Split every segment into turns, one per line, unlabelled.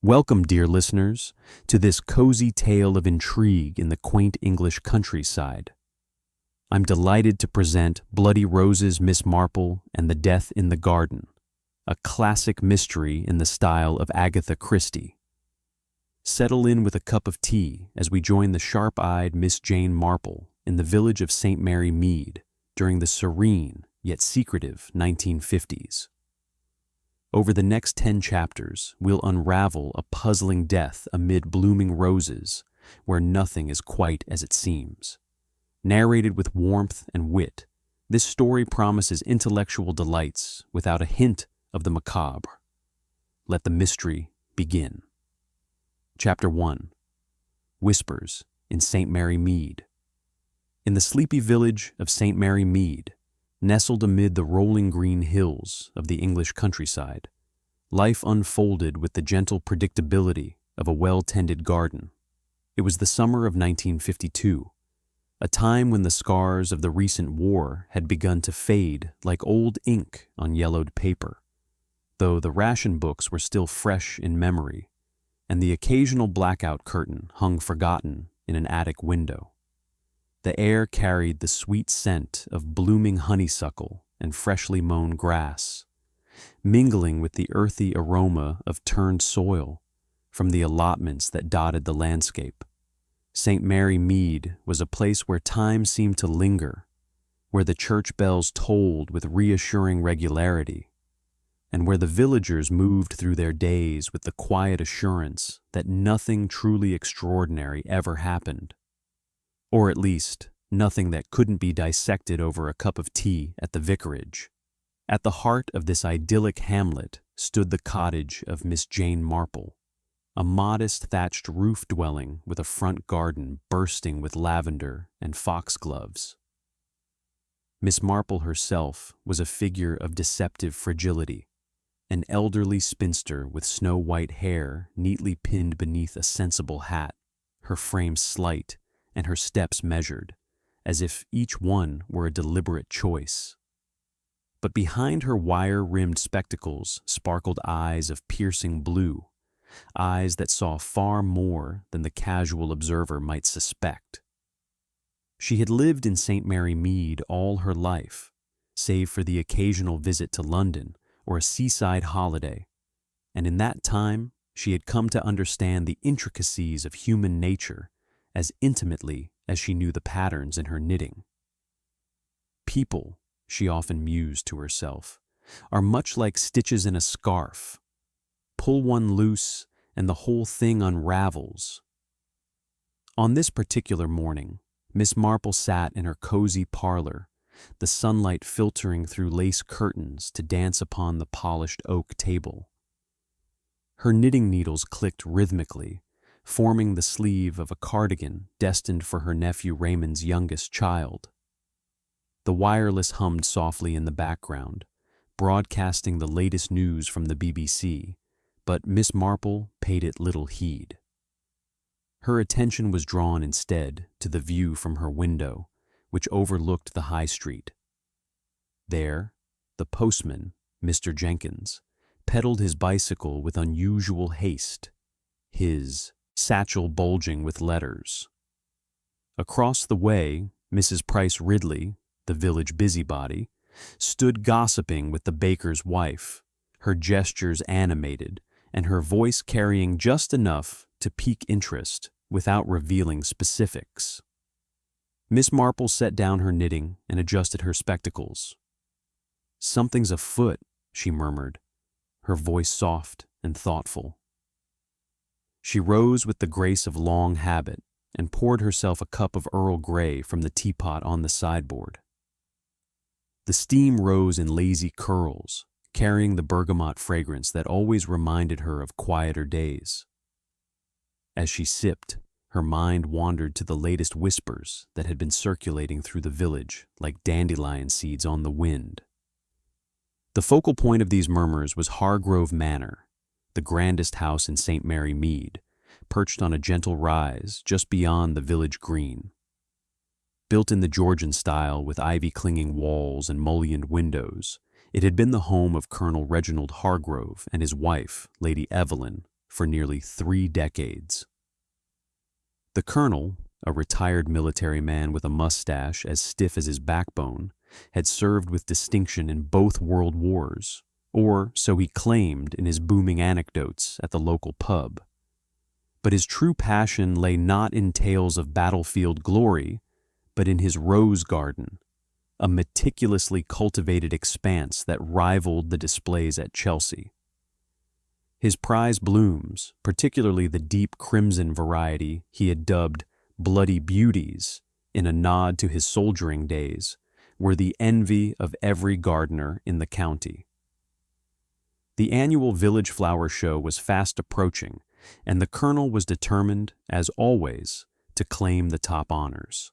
Welcome, dear listeners, to this cozy tale of intrigue in the quaint English countryside. I'm delighted to present Bloody Rose's Miss Marple and the Death in the Garden, a classic mystery in the style of Agatha Christie. Settle in with a cup of tea as we join the sharp-eyed Miss Jane Marple in the village of St. Mary Mead during the serene yet secretive 1950s. Over the next 10 chapters, we'll unravel a puzzling death amid blooming roses, where nothing is quite as it seems. Narrated with warmth and wit, this story promises intellectual delights without a hint of the macabre. Let the mystery begin. Chapter 1. Whispers in St. Mary Mead. In the sleepy village of St. Mary Mead, nestled amid the rolling green hills of the English countryside, life unfolded with the gentle predictability of a well-tended garden. It was the summer of 1952, a time when the scars of the recent war had begun to fade like old ink on yellowed paper, though the ration books were still fresh in memory, and the occasional blackout curtain hung forgotten in an attic window. The air carried the sweet scent of blooming honeysuckle and freshly mown grass, mingling with the earthy aroma of turned soil from the allotments that dotted the landscape. St. Mary Mead was a place where time seemed to linger, where the church bells tolled with reassuring regularity, and where the villagers moved through their days with the quiet assurance that nothing truly extraordinary ever happened. Or at least, nothing that couldn't be dissected over a cup of tea at the vicarage. At the heart of this idyllic hamlet stood the cottage of Miss Jane Marple, a modest thatched roof dwelling with a front garden bursting with lavender and foxgloves. Miss Marple herself was a figure of deceptive fragility, an elderly spinster with snow-white hair neatly pinned beneath a sensible hat, her frame slight and her steps measured, as if each one were a deliberate choice. But behind her wire-rimmed spectacles sparkled eyes of piercing blue, eyes that saw far more than the casual observer might suspect. She had lived in St. Mary Mead all her life, save for the occasional visit to London or a seaside holiday, and in that time she had come to understand the intricacies of human nature as intimately as she knew the patterns in her knitting. People, she often mused to herself, are much like stitches in a scarf. Pull one loose, and the whole thing unravels. On this particular morning, Miss Marple sat in her cozy parlor, the sunlight filtering through lace curtains to dance upon the polished oak table. Her knitting needles clicked rhythmically, forming the sleeve of a cardigan destined for her nephew Raymond's youngest child. The wireless hummed softly in the background, broadcasting the latest news from the BBC, but Miss Marple paid it little heed. Her attention was drawn instead to the view from her window, which overlooked the high street. There, the postman, Mr. Jenkins, pedaled his bicycle with unusual haste, his satchel bulging with letters. Across the way, Mrs. Price Ridley, the village busybody, stood gossiping with the baker's wife, her gestures animated and her voice carrying just enough to pique interest without revealing specifics. Miss Marple set down her knitting and adjusted her spectacles. "Something's afoot," she murmured, her voice soft and thoughtful. She rose with the grace of long habit and poured herself a cup of Earl Grey from the teapot on the sideboard. The steam rose in lazy curls, carrying the bergamot fragrance that always reminded her of quieter days. As she sipped, her mind wandered to the latest whispers that had been circulating through the village like dandelion seeds on the wind. The focal point of these murmurs was Hargrove Manor, the grandest house in St. Mary Mead, perched on a gentle rise just beyond the village green. Built in the Georgian style with ivy-clinging walls and mullioned windows, it had been the home of Colonel Reginald Hargrove and his wife, Lady Evelyn, for nearly 3 decades. The colonel, a retired military man with a mustache as stiff as his backbone, had served with distinction in both world wars, or so he claimed in his booming anecdotes at the local pub. But his true passion lay not in tales of battlefield glory, but in his rose garden, a meticulously cultivated expanse that rivaled the displays at Chelsea. His prize blooms, particularly the deep crimson variety he had dubbed bloody beauties in a nod to his soldiering days, were the envy of every gardener in the county. The annual village flower show was fast approaching, and the colonel was determined, as always, to claim the top honors.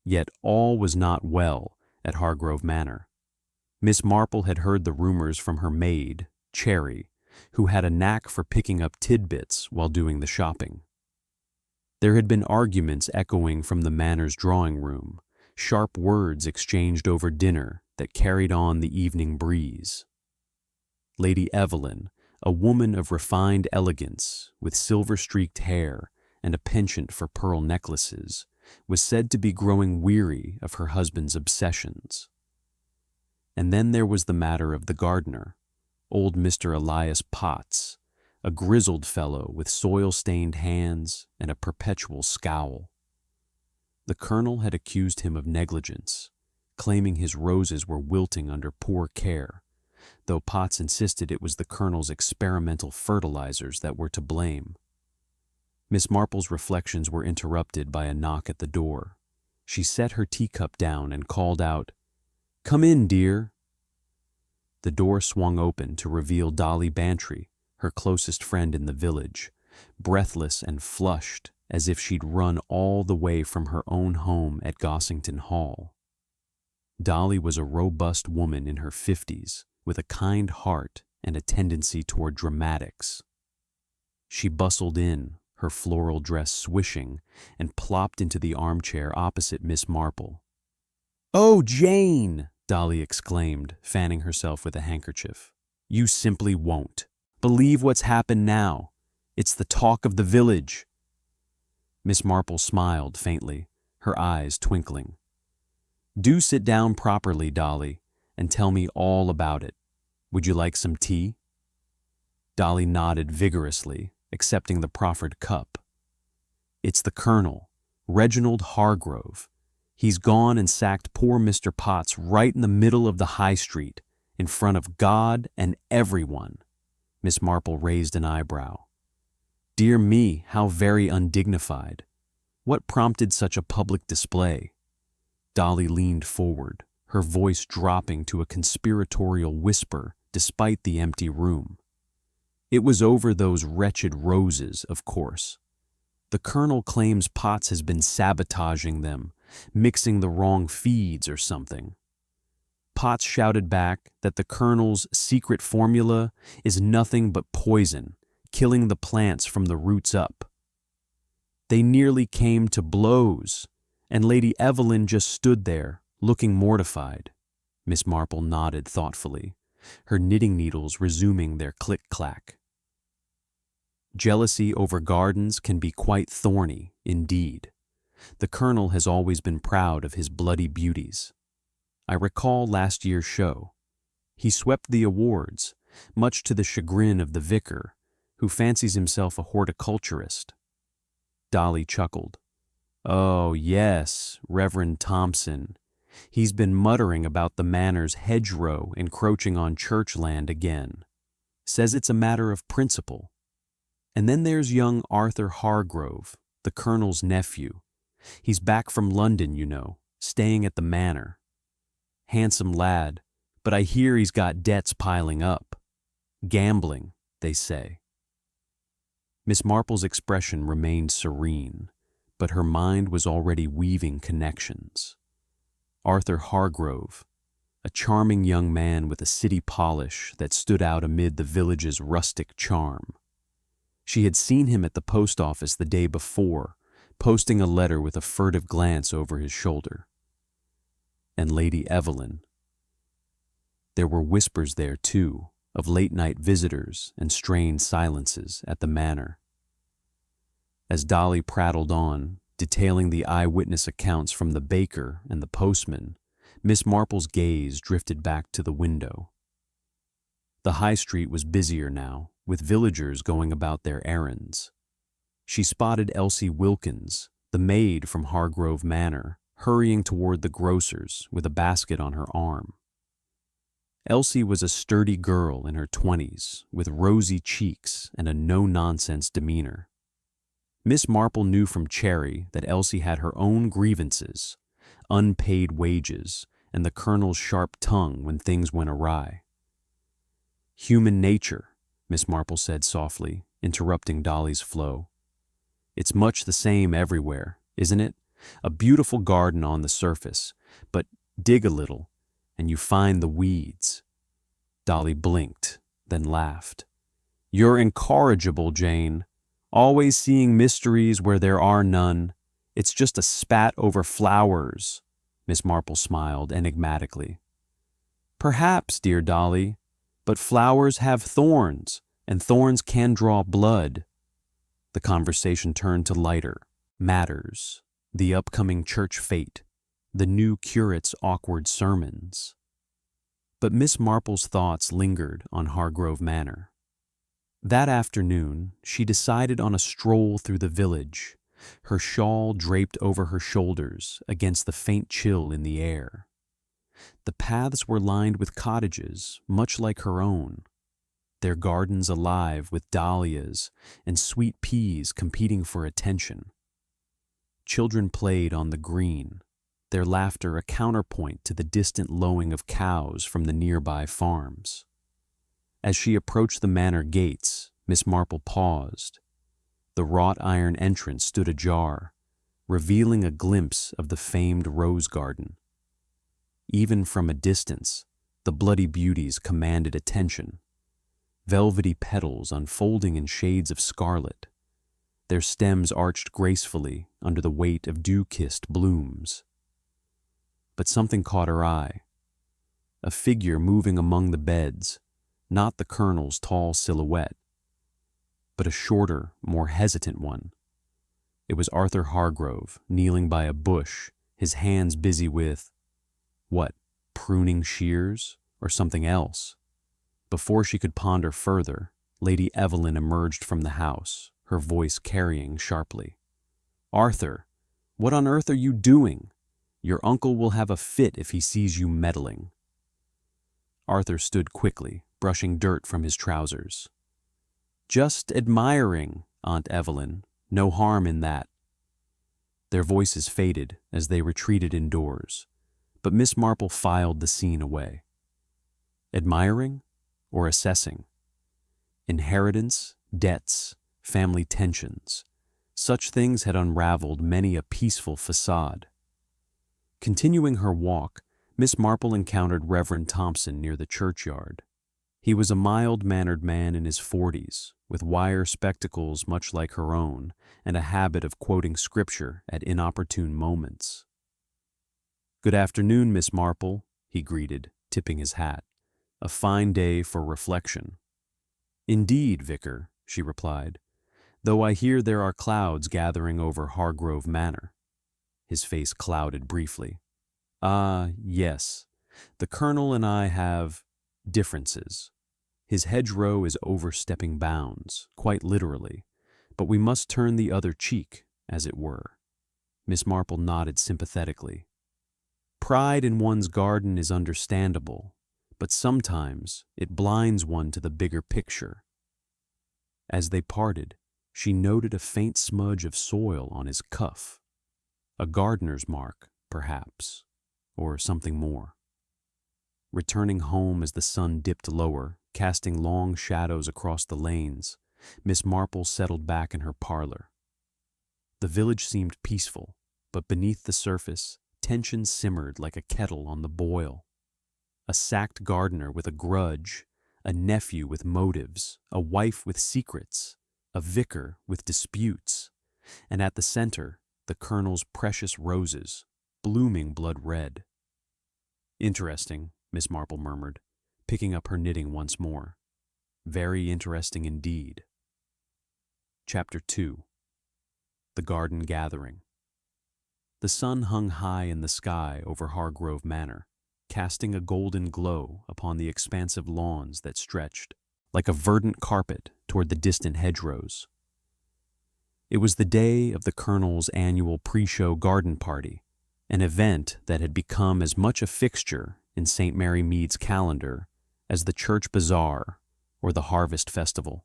Yet all was not well at Hargrove Manor. Miss Marple had heard the rumors from her maid, Cherry, who had a knack for picking up tidbits while doing the shopping. There had been arguments echoing from the manor's drawing room, sharp words exchanged over dinner that carried on the evening breeze. Lady Evelyn, a woman of refined elegance, with silver-streaked hair and a penchant for pearl necklaces, was said to be growing weary of her husband's obsessions. And then there was the matter of the gardener, old Mr. Elias Potts, a grizzled fellow with soil-stained hands and a perpetual scowl. The colonel had accused him of negligence, claiming his roses were wilting under poor care, though Potts insisted it was the colonel's experimental fertilizers that were to blame. Miss Marple's reflections were interrupted by a knock at the door. She set her teacup down and called out, "Come in, dear." The door swung open to reveal Dolly Bantry, her closest friend in the village, breathless and flushed as if she'd run all the way from her own home at Gossington Hall. Dolly was a robust woman in her 50s, with a kind heart and a tendency toward dramatics. She bustled in, her floral dress swishing, and plopped into the armchair opposite Miss Marple. "Oh, Jane!" Dolly exclaimed, fanning herself with a handkerchief. "You simply won't. Believe what's happened now. It's the talk of the village." Miss Marple smiled faintly, her eyes twinkling. "Do sit down properly, Dolly, and tell me all about it. Would you like some tea?" Dolly nodded vigorously, accepting the proffered cup. "It's the colonel, Reginald Hargrove. He's gone and sacked poor Mr. Potts right in the middle of the high street, in front of God and everyone." Miss Marple raised an eyebrow. "Dear me, how very undignified. What prompted such a public display?" Dolly leaned forward, her voice dropping to a conspiratorial whisper despite the empty room. "It was over those wretched roses, of course. The colonel claims Potts has been sabotaging them, mixing the wrong feeds or something. Potts shouted back that the colonel's secret formula is nothing but poison, killing the plants from the roots up. They nearly came to blows, and Lady Evelyn just stood there, looking mortified." Miss Marple nodded thoughtfully, her knitting needles resuming their click-clack. "Jealousy over gardens can be quite thorny, indeed. The colonel has always been proud of his bloody beauties. I recall last year's show. He swept the awards, much to the chagrin of the vicar, who fancies himself a horticulturist." Dolly chuckled. "Oh, yes, Reverend Thompson. He's been muttering about the manor's hedgerow encroaching on church land again. Says it's a matter of principle. And then there's young Arthur Hargrove, the colonel's nephew. He's back from London, you know, staying at the manor. Handsome lad, but I hear he's got debts piling up. Gambling, they say." Miss Marple's expression remained serene, but her mind was already weaving connections. Arthur Hargrove, a charming young man with a city polish that stood out amid the village's rustic charm. She had seen him at the post office the day before, posting a letter with a furtive glance over his shoulder. And Lady Evelyn. There were whispers there, too, of late-night visitors and strained silences at the manor. As Dolly prattled on, detailing the eyewitness accounts from the baker and the postman, Miss Marple's gaze drifted back to the window. The high street was busier now, with villagers going about their errands. She spotted Elsie Wilkins, the maid from Hargrove Manor, hurrying toward the grocer's with a basket on her arm. Elsie was a sturdy girl in her 20s, with rosy cheeks and a no-nonsense demeanor. Miss Marple knew from Cherry that Elsie had her own grievances, unpaid wages, and the Colonel's sharp tongue when things went awry. "Human nature," Miss Marple said softly, interrupting Dolly's flow. "It's much the same everywhere, isn't it? A beautiful garden on the surface, but dig a little, and you find the weeds." Dolly blinked, then laughed. "You're incorrigible, Jane. Always seeing mysteries where there are none. It's just a spat over flowers." Miss Marple smiled enigmatically. "Perhaps, dear Dolly, but flowers have thorns, and thorns can draw blood." The conversation turned to lighter matters, the upcoming church fete, the new curate's awkward sermons. But Miss Marple's thoughts lingered on Hargrove Manor. That afternoon, she decided on a stroll through the village, her shawl draped over her shoulders against the faint chill in the air. The paths were lined with cottages, much like her own, their gardens alive with dahlias and sweet peas competing for attention. Children played on the green, their laughter a counterpoint to the distant lowing of cows from the nearby farms. As she approached the manor gates, Miss Marple paused. The wrought iron entrance stood ajar, revealing a glimpse of the famed rose garden. Even from a distance, the bloody beauties commanded attention. Velvety petals unfolding in shades of scarlet, their stems arched gracefully under the weight of dew-kissed blooms. But something caught her eye. A figure moving among the beds, not the Colonel's tall silhouette, but a shorter, more hesitant one. It was Arthur Hargrove, kneeling by a bush, his hands busy with, what, pruning shears or something else? Before she could ponder further, Lady Evelyn emerged from the house, her voice carrying sharply. "Arthur, what on earth are you doing? Your uncle will have a fit if he sees you meddling." Arthur stood quickly, brushing dirt from his trousers. "Just admiring, Aunt Evelyn. No harm in that." Their voices faded as they retreated indoors, but Miss Marple filed the scene away. Admiring or assessing? Inheritance, debts, family tensions. Such things had unraveled many a peaceful facade. Continuing her walk, Miss Marple encountered Reverend Thompson near the churchyard. He was a mild-mannered man in his 40s, with wire spectacles much like her own, and a habit of quoting scripture at inopportune moments. "Good afternoon, Miss Marple," he greeted, tipping his hat. "A fine day for reflection." "Indeed, Vicar," she replied, "though I hear there are clouds gathering over Hargrove Manor." His face clouded briefly. "Ah, yes. The Colonel and I have differences. His hedgerow is overstepping bounds, quite literally, but we must turn the other cheek, as it were." Miss Marple nodded sympathetically. "Pride in one's garden is understandable, but sometimes it blinds one to the bigger picture." As they parted, she noted a faint smudge of soil on his cuff. A gardener's mark, perhaps, or something more. Returning home as the sun dipped lower, casting long shadows across the lanes, Miss Marple settled back in her parlor. The village seemed peaceful, but beneath the surface, tension simmered like a kettle on the boil. A sacked gardener with a grudge, a nephew with motives, a wife with secrets, a vicar with disputes, and at the center, the Colonel's precious roses, blooming blood red. "Interesting," Miss Marple murmured, picking up her knitting once more. Very interesting indeed. Chapter 2. The Garden Gathering. The sun hung high in the sky over Hargrove Manor, casting a golden glow upon the expansive lawns that stretched like a verdant carpet toward the distant hedgerows. It was the day of the Colonel's annual pre-show garden party, an event that had become as much a fixture in St. Mary Mead's calendar as the church bazaar or the harvest festival.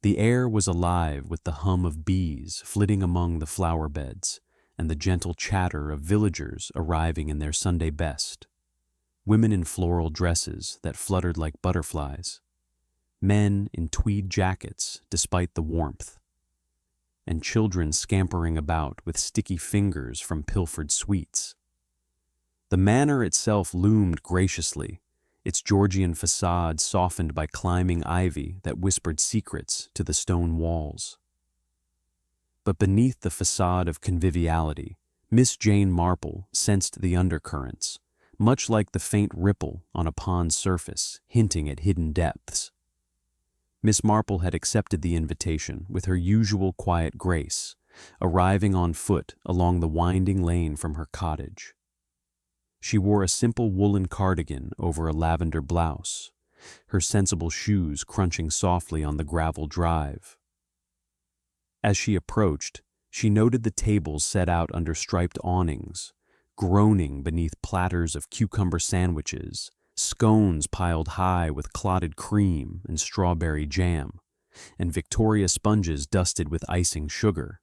The air was alive with the hum of bees flitting among the flower beds and the gentle chatter of villagers arriving in their Sunday best, women in floral dresses that fluttered like butterflies, men in tweed jackets despite the warmth, and children scampering about with sticky fingers from pilfered sweets. The manor itself loomed graciously, its Georgian facade softened by climbing ivy that whispered secrets to the stone walls. But beneath the facade of conviviality, Miss Jane Marple sensed the undercurrents, much like the faint ripple on a pond's surface, hinting at hidden depths. Miss Marple had accepted the invitation with her usual quiet grace, arriving on foot along the winding lane from her cottage. She wore a simple woolen cardigan over a lavender blouse, her sensible shoes crunching softly on the gravel drive. As she approached, she noted the tables set out under striped awnings, groaning beneath platters of cucumber sandwiches, scones piled high with clotted cream and strawberry jam, and Victoria sponges dusted with icing sugar.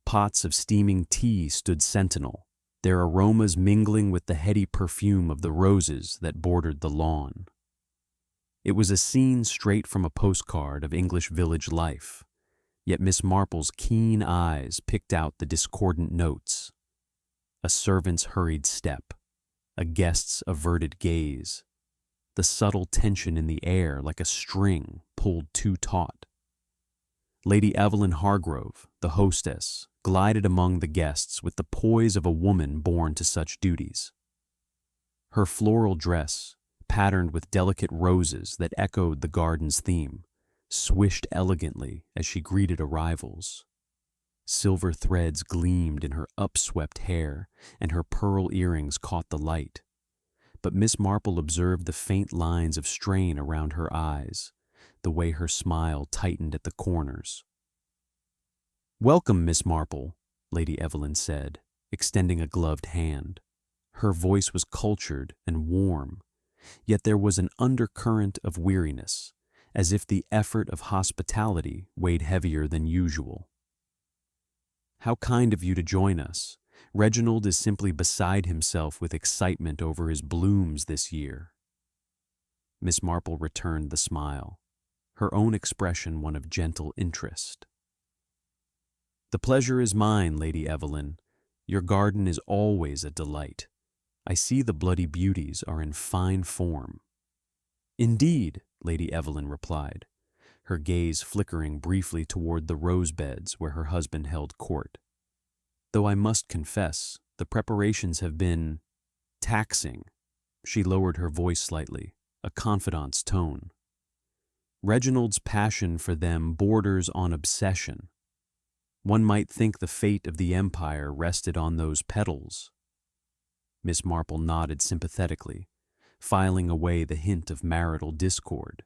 Pots of steaming tea stood sentinel, their aromas mingling with the heady perfume of the roses that bordered the lawn. It was a scene straight from a postcard of English village life, yet Miss Marple's keen eyes picked out the discordant notes. A servant's hurried step, a guest's averted gaze, the subtle tension in the air like a string pulled too taut. Lady Evelyn Hargrove, the hostess, glided among the guests with the poise of a woman born to such duties. Her floral dress, patterned with delicate roses that echoed the garden's theme, swished elegantly as she greeted arrivals. Silver threads gleamed in her upswept hair, and her pearl earrings caught the light. But Miss Marple observed the faint lines of strain around her eyes, the way her smile tightened at the corners. "Welcome, Miss Marple," Lady Evelyn said, extending a gloved hand. Her voice was cultured and warm, yet there was an undercurrent of weariness, as if the effort of hospitality weighed heavier than usual. "How kind of you to join us. Reginald is simply beside himself with excitement over his blooms this year." Miss Marple returned the smile, her own expression one of gentle interest. "The pleasure is mine, Lady Evelyn. Your garden is always a delight. I see the bloody beauties are in fine form." "Indeed," Lady Evelyn replied, her gaze flickering briefly toward the rose beds where her husband held court. "Though I must confess, the preparations have been taxing." She lowered her voice slightly, a confidante's tone. "Reginald's passion for them borders on obsession. One might think the fate of the empire rested on those petals." Miss Marple nodded sympathetically, filing away the hint of marital discord.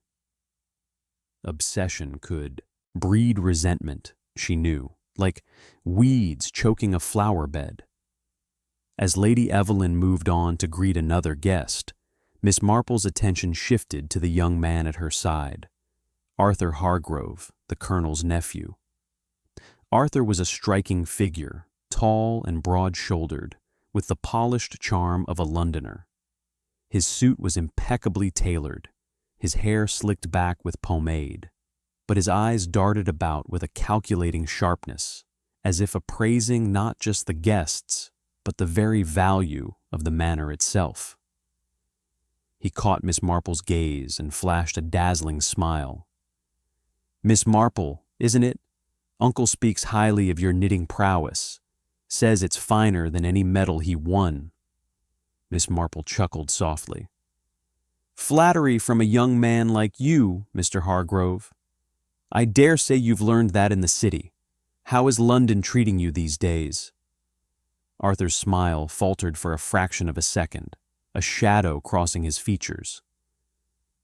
Obsession could breed resentment, she knew, like weeds choking a flower bed. As Lady Evelyn moved on to greet another guest, Miss Marple's attention shifted to the young man at her side, Arthur Hargrove, the Colonel's nephew. Arthur was a striking figure, tall and broad-shouldered, with the polished charm of a Londoner. His suit was impeccably tailored, his hair slicked back with pomade, but his eyes darted about with a calculating sharpness, as if appraising not just the guests, but the very value of the manor itself. He caught Miss Marple's gaze and flashed a dazzling smile. "Miss Marple, isn't it? Uncle speaks highly of your knitting prowess, says it's finer than any medal he won." Miss Marple chuckled softly. Flattery from a young man like you, Mr. Hargrove. I dare say you've learned that in the city. How is London treating you these days?" Arthur's smile faltered for a fraction of a second, a shadow crossing his features.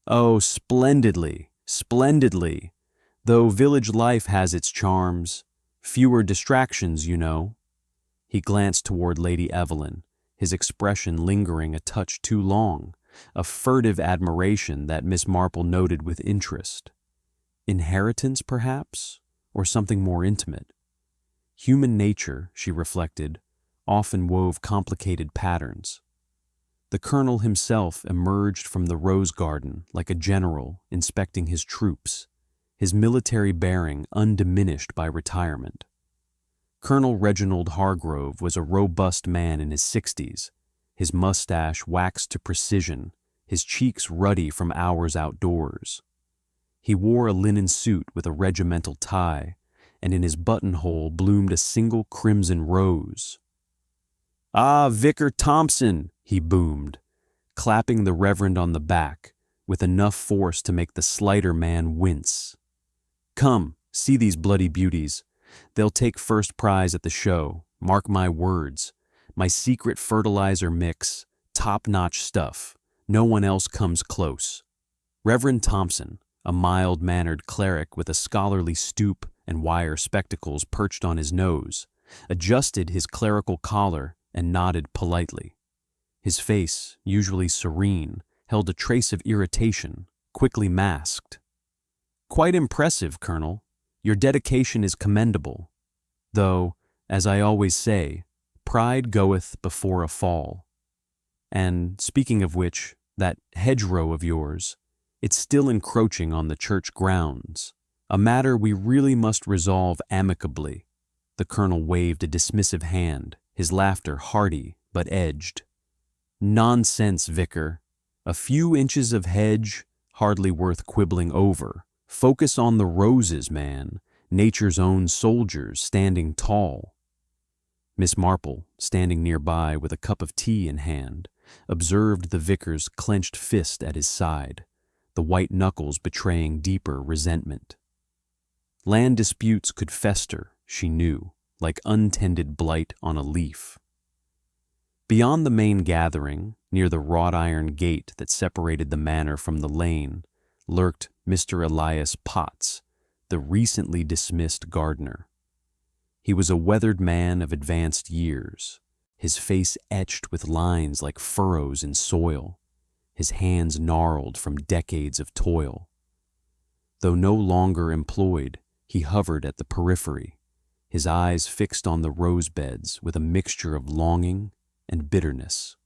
"Oh, splendidly, splendidly, though village life has its charms. Fewer distractions, you know." He glanced toward Lady Evelyn, his expression lingering a touch too long, a furtive admiration that Miss Marple noted with interest. Inheritance, perhaps, or something more intimate. Human nature, she reflected, often wove complicated patterns. The colonel himself emerged from the rose garden like a general inspecting his troops, his military bearing undiminished by retirement. Colonel Reginald Hargrove was a robust man in his 60s, his mustache waxed to precision, his cheeks ruddy from hours outdoors. He wore a linen suit with a regimental tie, and in his buttonhole bloomed a single crimson rose. "Ah, Vicar Thompson," he boomed, clapping the Reverend on the back, with enough force to make the slighter man wince. "Come, see these bloody beauties. They'll take first prize at the show, mark my words. My secret fertilizer mix, top-notch stuff. No one else comes close." Reverend Thompson, a mild-mannered cleric with a scholarly stoop and wire spectacles perched on his nose, adjusted his clerical collar and nodded politely. His face, usually serene, held a trace of irritation, quickly masked. "Quite impressive, Colonel. Your dedication is commendable. Though, as I always say, pride goeth before a fall. And, speaking of which, that hedgerow of yours, it's still encroaching on the church grounds, a matter we really must resolve amicably." The colonel waved a dismissive hand, his laughter hearty but edged. "Nonsense, Vicar. A few inches of hedge, hardly worth quibbling over. Focus on the roses, man, nature's own soldiers standing tall." Miss Marple, standing nearby with a cup of tea in hand, observed the vicar's clenched fist at his side, the white knuckles betraying deeper resentment. Land disputes could fester, she knew, like untended blight on a leaf. Beyond the main gathering, near the wrought iron gate that separated the manor from the lane, lurked Mr. Elias Potts, the recently dismissed gardener. He was a weathered man of advanced years, his face etched with lines like furrows in soil, his hands gnarled from decades of toil. Though no longer employed, he hovered at the periphery, his eyes fixed on the rose beds with a mixture of longing and bitterness.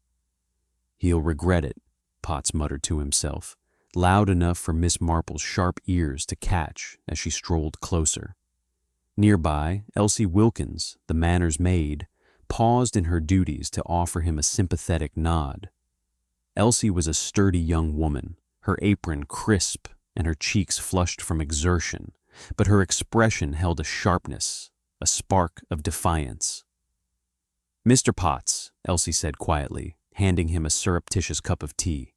"He'll regret it," Potts muttered to himself, loud enough for Miss Marple's sharp ears to catch as she strolled closer. Nearby, Elsie Wilkins, the manor's maid, paused in her duties to offer him a sympathetic nod. Elsie was a sturdy young woman, her apron crisp and her cheeks flushed from exertion, but her expression held a sharpness, a spark of defiance. "Mr. Potts," Elsie said quietly, handing him a surreptitious cup of tea.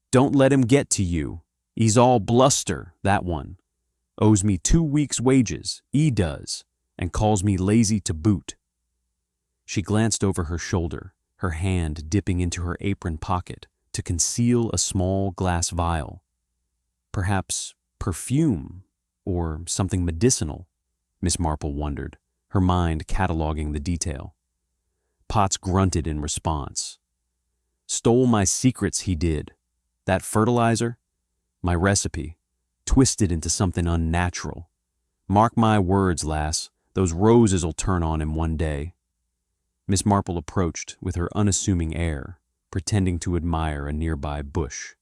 "Don't let him get to you. He's all bluster, that one. Owes me 2 weeks' wages, he does, and calls me lazy to boot." She glanced over her shoulder, her hand dipping into her apron pocket to conceal a small glass vial. Perhaps perfume, or something medicinal, Miss Marple wondered, her mind cataloging the detail. Potts grunted in response. "Stole my secrets, he did. That fertilizer? My recipe. Twisted into something unnatural. Mark my words, lass, those roses'll turn on him one day." Miss Marple approached with her unassuming air, pretending to admire a nearby bush.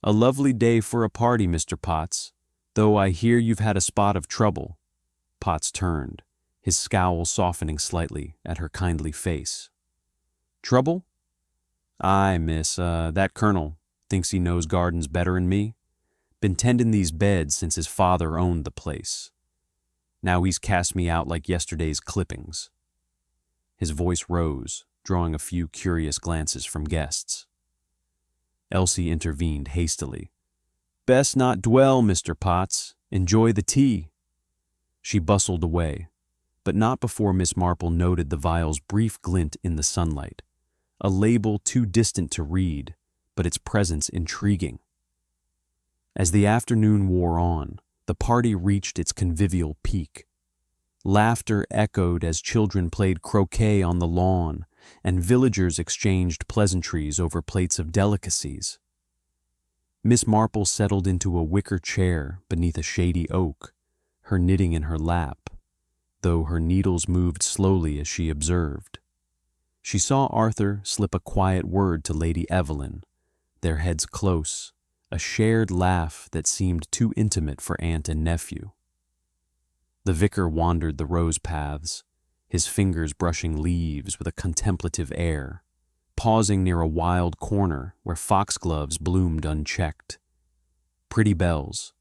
"A lovely day for a party, Mr. Potts, though I hear you've had a spot of trouble." Potts turned, his scowl softening slightly at her kindly face. "Trouble? Aye, miss, that colonel thinks he knows gardens better'n me. Been tending these beds since his father owned the place. Now he's cast me out like yesterday's clippings." His voice rose, drawing a few curious glances from guests. Elsie intervened hastily. "Best not dwell, Mr. Potts. Enjoy the tea." She bustled away, but not before Miss Marple noted the vial's brief glint in the sunlight, a label too distant to read, but its presence intriguing. As the afternoon wore on, the party reached its convivial peak. Laughter echoed as children played croquet on the lawn, and villagers exchanged pleasantries over plates of delicacies. Miss Marple settled into a wicker chair beneath a shady oak, her knitting in her lap, though her needles moved slowly as she observed. She saw Arthur slip a quiet word to Lady Evelyn, their heads close, a shared laugh that seemed too intimate for aunt and nephew. The vicar wandered the rose paths, his fingers brushing leaves with a contemplative air, pausing near a wild corner where foxgloves bloomed unchecked. Pretty bells,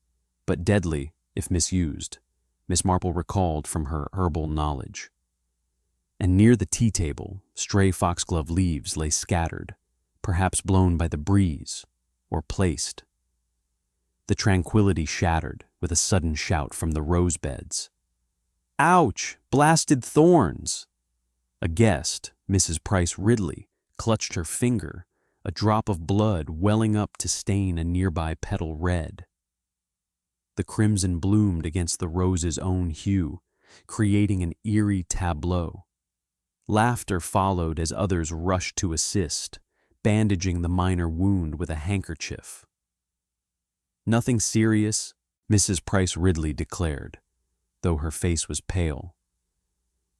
but deadly if misused, Miss Marple recalled from her herbal knowledge. And near the tea table, stray foxglove leaves lay scattered, perhaps blown by the breeze, or placed. The tranquility shattered with a sudden shout from the rose beds. "Ouch! Blasted thorns!" A guest, Mrs. Price Ridley, clutched her finger, a drop of blood welling up to stain a nearby petal red. The crimson bloomed against the rose's own hue, creating an eerie tableau. Laughter followed as others rushed to assist, bandaging the minor wound with a handkerchief. "Nothing serious," Mrs. Price Ridley declared, though her face was pale.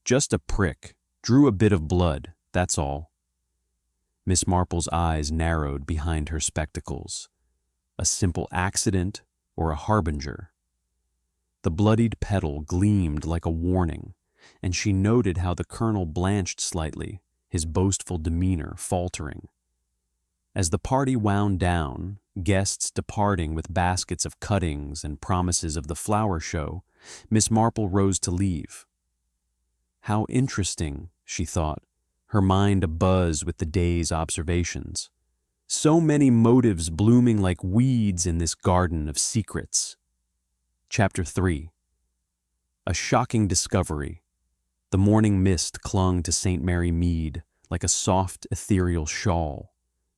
"Just a prick, drew a bit of blood, that's all." Miss Marple's eyes narrowed behind her spectacles. A simple accident or a harbinger? The bloodied petal gleamed like a warning, and she noted how the colonel blanched slightly, his boastful demeanor faltering. As the party wound down, guests departing with baskets of cuttings and promises of the flower show, Miss Marple rose to leave. How interesting, she thought, her mind abuzz with the day's observations. So many motives blooming like weeds in this garden of secrets. Chapter 3. A shocking discovery. The morning mist clung to St. Mary Mead like a soft, ethereal shawl,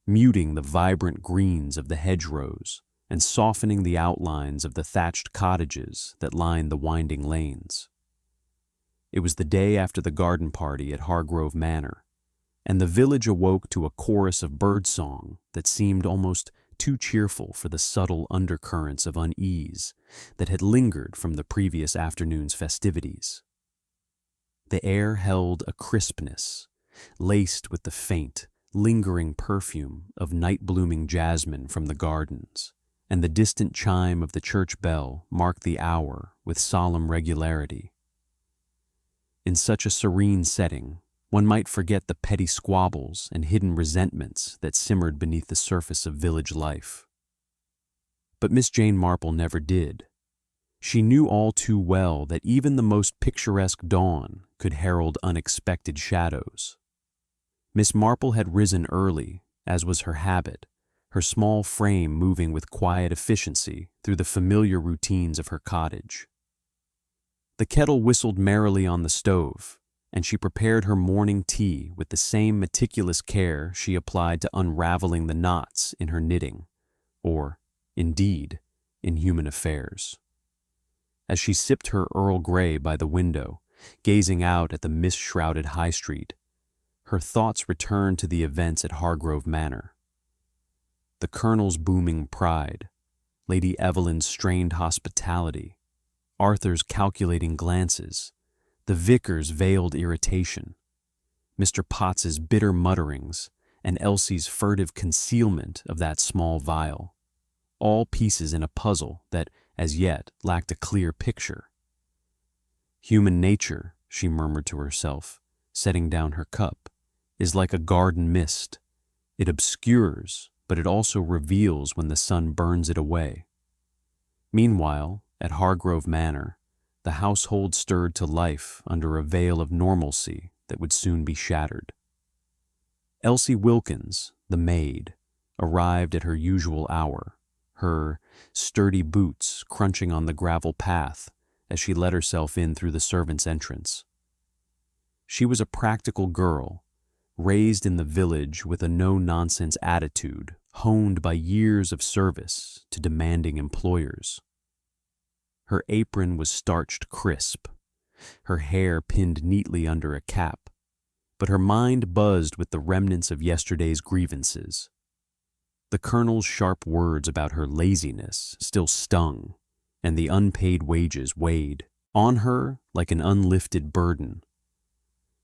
muting the vibrant greens of the hedgerows and softening the outlines of the thatched cottages that lined the winding lanes. It was the day after the garden party at Hargrove Manor, and the village awoke to a chorus of birdsong that seemed almost too cheerful for the subtle undercurrents of unease that had lingered from the previous afternoon's festivities. The air held a crispness, laced with the faint, lingering perfume of night-blooming jasmine from the gardens, and the distant chime of the church bell marked the hour with solemn regularity. In such a serene setting, one might forget the petty squabbles and hidden resentments that simmered beneath the surface of village life. But Miss Jane Marple never did. She knew all too well that even the most picturesque dawn could herald unexpected shadows. Miss Marple had risen early, as was her habit, her small frame moving with quiet efficiency through the familiar routines of her cottage. The kettle whistled merrily on the stove, and she prepared her morning tea with the same meticulous care she applied to unraveling the knots in her knitting, or, indeed, in human affairs. As she sipped her Earl Grey by the window, gazing out at the mist-shrouded High Street, her thoughts returned to the events at Hargrove Manor. The colonel's booming pride, Lady Evelyn's strained hospitality, Arthur's calculating glances, the vicar's veiled irritation, Mr. Potts's bitter mutterings, and Elsie's furtive concealment of that small vial, all pieces in a puzzle that, as yet, lacked a clear picture. Human nature, she murmured to herself, setting down her cup, is like a garden mist. It obscures, but it also reveals when the sun burns it away. Meanwhile, at Hargrove Manor, the household stirred to life under a veil of normalcy that would soon be shattered. Elsie Wilkins, the maid, arrived at her usual hour, her sturdy boots crunching on the gravel path as she let herself in through the servants' entrance. She was a practical girl, raised in the village with a no-nonsense attitude honed by years of service to demanding employers. Her apron was starched crisp, her hair pinned neatly under a cap, but her mind buzzed with the remnants of yesterday's grievances. The colonel's sharp words about her laziness still stung, and the unpaid wages weighed on her like an unlifted burden.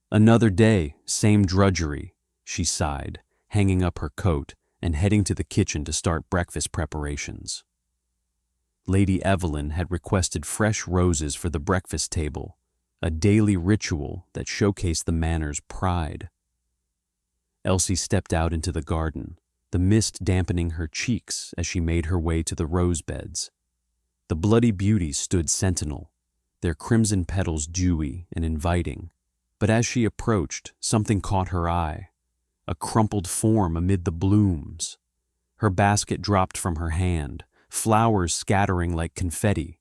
"Another day, same drudgery," she sighed, hanging up her coat and heading to the kitchen to start breakfast preparations. Lady Evelyn had requested fresh roses for the breakfast table, a daily ritual that showcased the manor's pride. Elsie stepped out into the garden, the mist dampening her cheeks as she made her way to the rose beds. The bloody beauties stood sentinel, their crimson petals dewy and inviting, but as she approached, something caught her eye, a crumpled form amid the blooms. Her basket dropped from her hand, flowers scattering like confetti.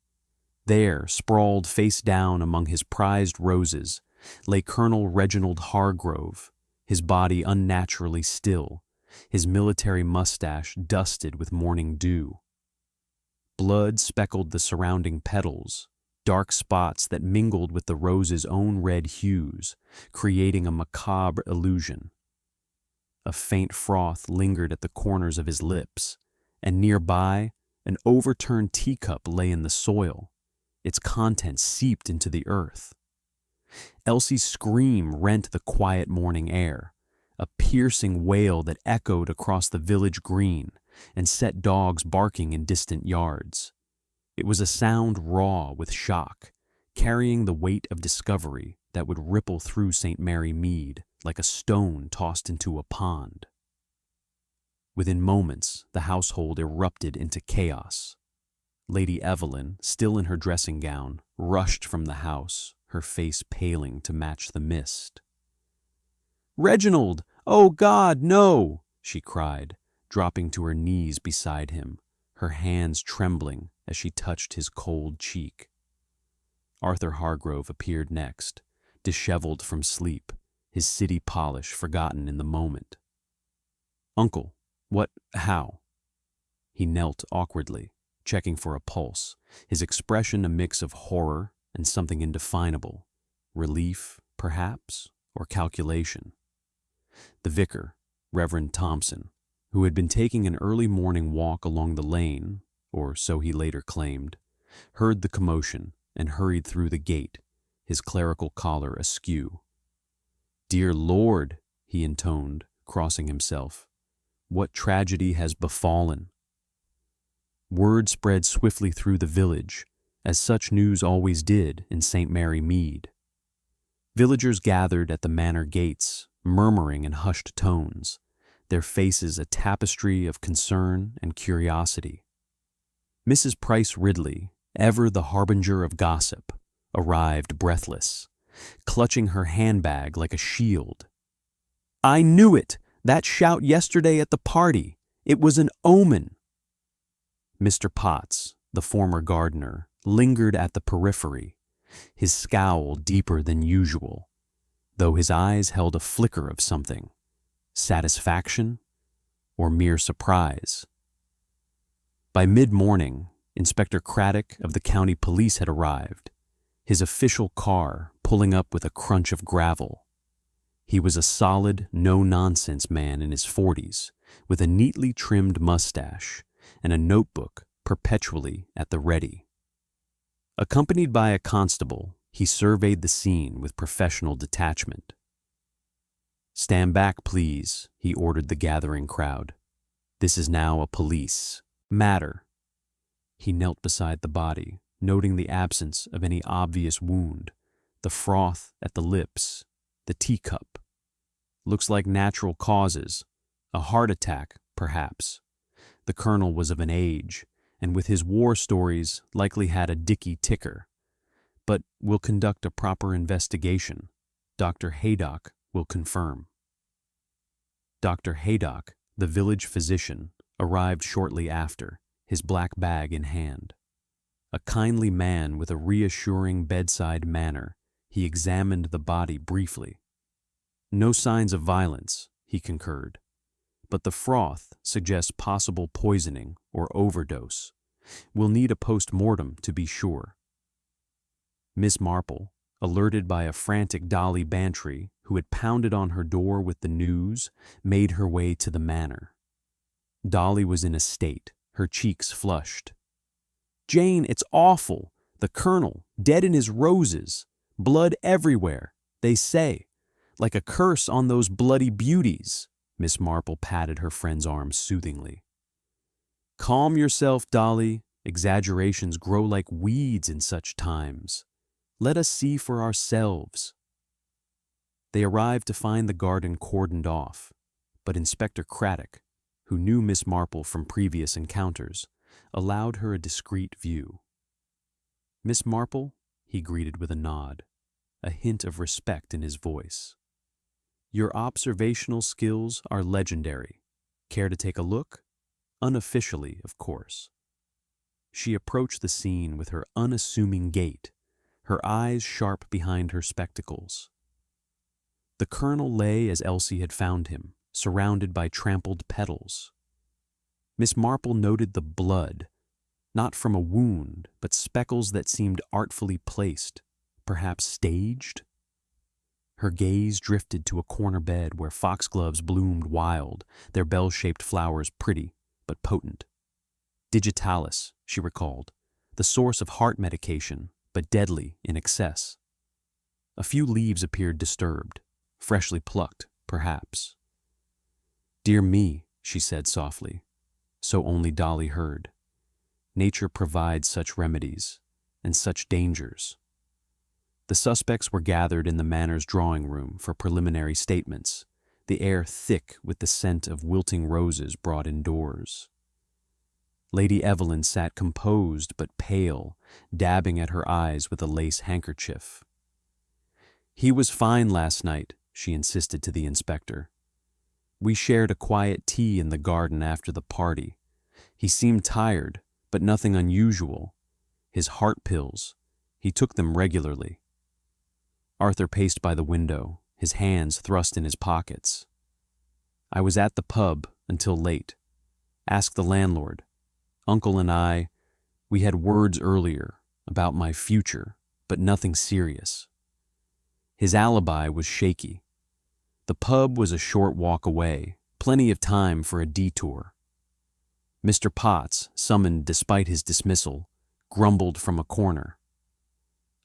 There, sprawled face down among his prized roses, lay Colonel Reginald Hargrove, his body unnaturally still, his military mustache dusted with morning dew. Blood speckled the surrounding petals, dark spots that mingled with the rose's own red hues, creating a macabre illusion. A faint froth lingered at the corners of his lips, and nearby, an overturned teacup lay in the soil, its contents seeped into the earth. Elsie's scream rent the quiet morning air, a piercing wail that echoed across the village green and set dogs barking in distant yards. It was a sound raw with shock, carrying the weight of discovery that would ripple through St. Mary Mead like a stone tossed into a pond. Within moments, the household erupted into chaos. Lady Evelyn, still in her dressing gown, rushed from the house, her face paling to match the mist. "Reginald! Oh, God, no!" she cried, dropping to her knees beside him, her hands trembling as she touched his cold cheek. Arthur Hargrove appeared next, disheveled from sleep, his city polish forgotten in the moment. "Uncle, how?" He knelt awkwardly, checking for a pulse, his expression a mix of horror and something indefinable, relief, perhaps, or calculation. The vicar, Reverend Thompson, who had been taking an early morning walk along the lane, or so he later claimed, heard the commotion and hurried through the gate, his clerical collar askew. "Dear Lord," he intoned, crossing himself, "what tragedy has befallen?" Word spread swiftly through the village, as such news always did in St. Mary Mead. Villagers gathered at the manor gates, murmuring in hushed tones, their faces a tapestry of concern and curiosity. Mrs. Price Ridley, ever the harbinger of gossip, arrived breathless, clutching her handbag like a shield. "I knew it! That shout yesterday at the party! It was an omen!" Mr. Potts, the former gardener, lingered at the periphery, his scowl deeper than usual, though his eyes held a flicker of something, satisfaction or mere surprise. By mid-morning, Inspector Craddock of the county police had arrived, his official car pulling up with a crunch of gravel. He was a solid, no-nonsense man in his 40s, with a neatly trimmed mustache and a notebook perpetually at the ready. Accompanied by a constable, he surveyed the scene with professional detachment. "Stand back, please," he ordered the gathering crowd. "This is now a police matter." He knelt beside the body, noting the absence of any obvious wound, the froth at the lips, the teacup. "Looks like natural causes. A heart attack, perhaps." The colonel was of an age, and with his war stories likely had a dicky ticker. "But we'll conduct a proper investigation. Dr. Haydock will confirm." Dr. Haydock, The village physician arrived shortly after, his black bag in hand. A kindly man with a reassuring bedside manner, he examined the body briefly. No signs of violence, he concurred, but the froth suggests possible poisoning or overdose. We'll need a post-mortem to be sure. Miss Marple, alerted by a frantic Dolly Bantry who had pounded on her door with the news, made her way to the manor. Dolly was in a state, her cheeks flushed. "Jane, it's awful! The colonel, dead in his roses! Blood everywhere, they say, like a curse on those bloody beauties." Miss Marple patted her friend's arm soothingly. "Calm yourself, Dolly. Exaggerations grow like weeds in such times. Let us see for ourselves." They arrived to find the garden cordoned off, but Inspector Craddock, who knew Miss Marple from previous encounters, allowed her a discreet view. "Miss Marple," he greeted with a nod, a hint of respect in his voice. "Your observational skills are legendary. Care to take a look? Unofficially, of course." She approached the scene with her unassuming gait, her eyes sharp behind her spectacles. The colonel lay as Elsie had found him, surrounded by trampled petals. Miss Marple noted the blood, not from a wound, but speckles that seemed artfully placed, perhaps staged. Her gaze drifted to a corner bed where foxgloves bloomed wild, their bell-shaped flowers pretty but potent. Digitalis, she recalled, the source of heart medication, but deadly in excess. A few leaves appeared disturbed, freshly plucked, perhaps. "Dear me," she said softly, so only Dolly heard. "Nature provides such remedies, and such dangers." The suspects were gathered in the manor's drawing room for preliminary statements, the air thick with the scent of wilting roses brought indoors. Lady Evelyn sat composed but pale, dabbing at her eyes with a lace handkerchief. "He was fine last night," she insisted to the inspector. "We shared a quiet tea in the garden after the party. He seemed tired, but nothing unusual. His heart pills, he took them regularly." Arthur paced by the window, his hands thrust in his pockets. "I was at the pub until late. Ask the landlord. Uncle and we had words earlier about my future, but nothing serious." His alibi was shaky. The pub was a short walk away, plenty of time for a detour. Mr. Potts, summoned despite his dismissal, grumbled from a corner.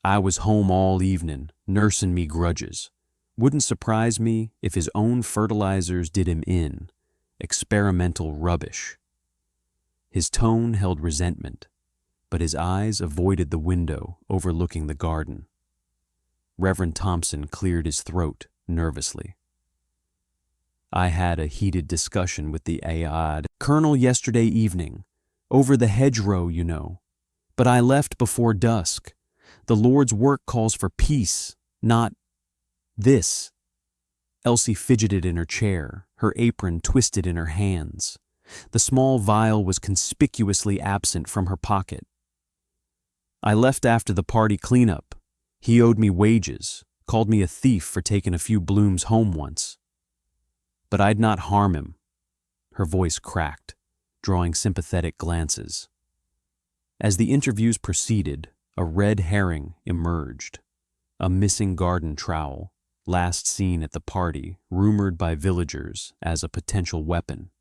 "I was home all evening, nursing me grudges. Wouldn't surprise me if his own fertilizers did him in. Experimental rubbish." His tone held resentment, but his eyes avoided the window overlooking the garden. Reverend Thompson cleared his throat nervously. "I had a heated discussion with the colonel yesterday evening, over the hedgerow, you know. But I left before dusk. The Lord's work calls for peace, not this." Elsie fidgeted in her chair, her apron twisted in her hands. The small vial was conspicuously absent from her pocket. "I left after the party cleanup. He owed me wages, called me a thief for taking a few blooms home once. But I'd not harm him." Her voice cracked, drawing sympathetic glances. As the interviews proceeded, a red herring emerged, a missing garden trowel, last seen at the party, rumored by villagers as a potential weapon.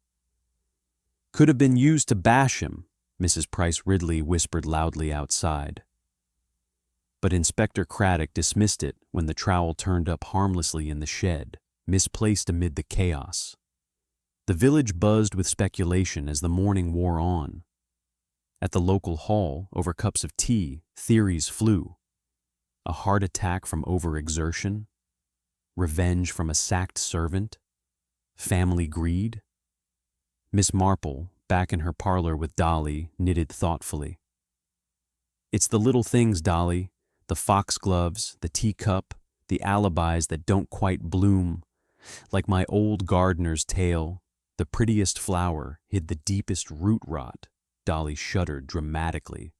"Could have been used to bash him," Mrs. Price Ridley whispered loudly outside. But Inspector Craddock dismissed it when the trowel turned up harmlessly in the shed, misplaced amid the chaos. The village buzzed with speculation as the morning wore on. At the local hall, over cups of tea, theories flew. A heart attack from overexertion? Revenge from a sacked servant? Family greed? Miss Marple, back in her parlor with Dolly, knitted thoughtfully. "It's the little things, Dolly, the foxgloves, the teacup, the alibis that don't quite bloom, like my old gardener's tale, The prettiest flower hid the deepest root rot. Dolly shuddered dramatically.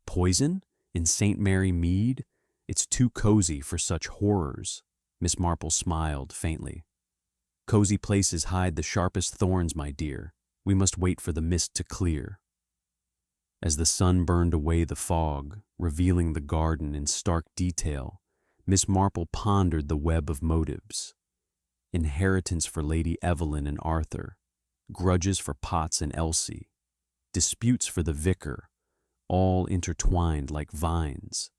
Poison? In St. Mary Mead? It's too cozy for such horrors. Miss Marple smiled faintly. Cozy places hide the sharpest thorns, my dear. We must wait for the mist to clear. As the sun burned away the fog, revealing the garden in stark detail, Miss Marple pondered the web of motives. Inheritance for Lady Evelyn and Arthur, grudges for Potts and Elsie, disputes for the vicar, all intertwined like vines,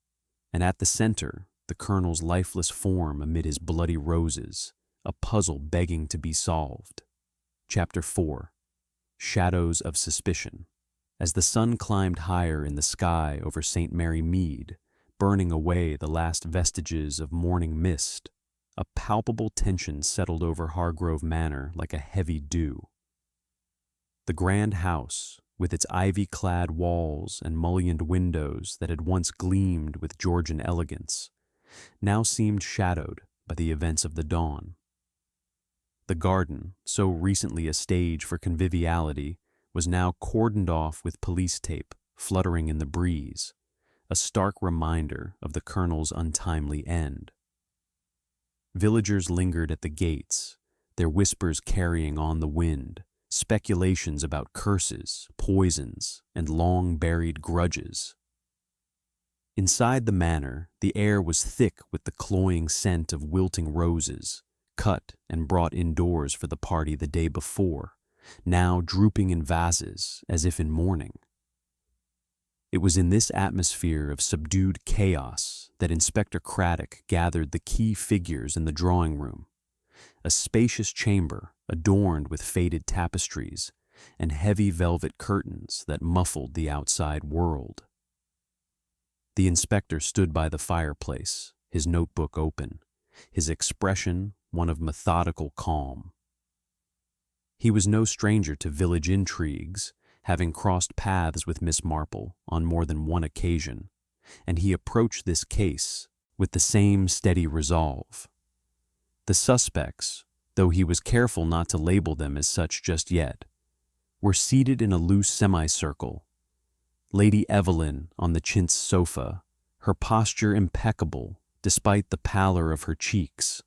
and at the center, the colonel's lifeless form amid his bloody roses, a puzzle begging to be solved. Chapter 4. Shadows of Suspicion. As the sun climbed higher in the sky over St. Mary Mead, burning away the last vestiges of morning mist, a palpable tension settled over Hargrove Manor like a heavy dew. The grand house, with its ivy-clad walls and mullioned windows that had once gleamed with Georgian elegance, now seemed shadowed by the events of the dawn. The garden, so recently a stage for conviviality, was now cordoned off with police tape fluttering in the breeze, a stark reminder of the colonel's untimely end. Villagers lingered at the gates, their whispers carrying on the wind, speculations about curses, poisons, and long-buried grudges. Inside the manor, the air was thick with the cloying scent of wilting roses, cut and brought indoors for the party the day before, now drooping in vases as if in mourning. It was in this atmosphere of subdued chaos that Inspector Craddock gathered the key figures in the drawing room, a spacious chamber adorned with faded tapestries and heavy velvet curtains that muffled the outside world. The inspector stood by the fireplace, his notebook open, his expression one of methodical calm. He was no stranger to village intrigues, having crossed paths with Miss Marple on more than one occasion, and he approached this case with the same steady resolve. The suspects, though he was careful not to label them as such just yet, were seated in a loose semicircle. Lady Evelyn on the chintz sofa, her posture impeccable despite the pallor of her cheeks.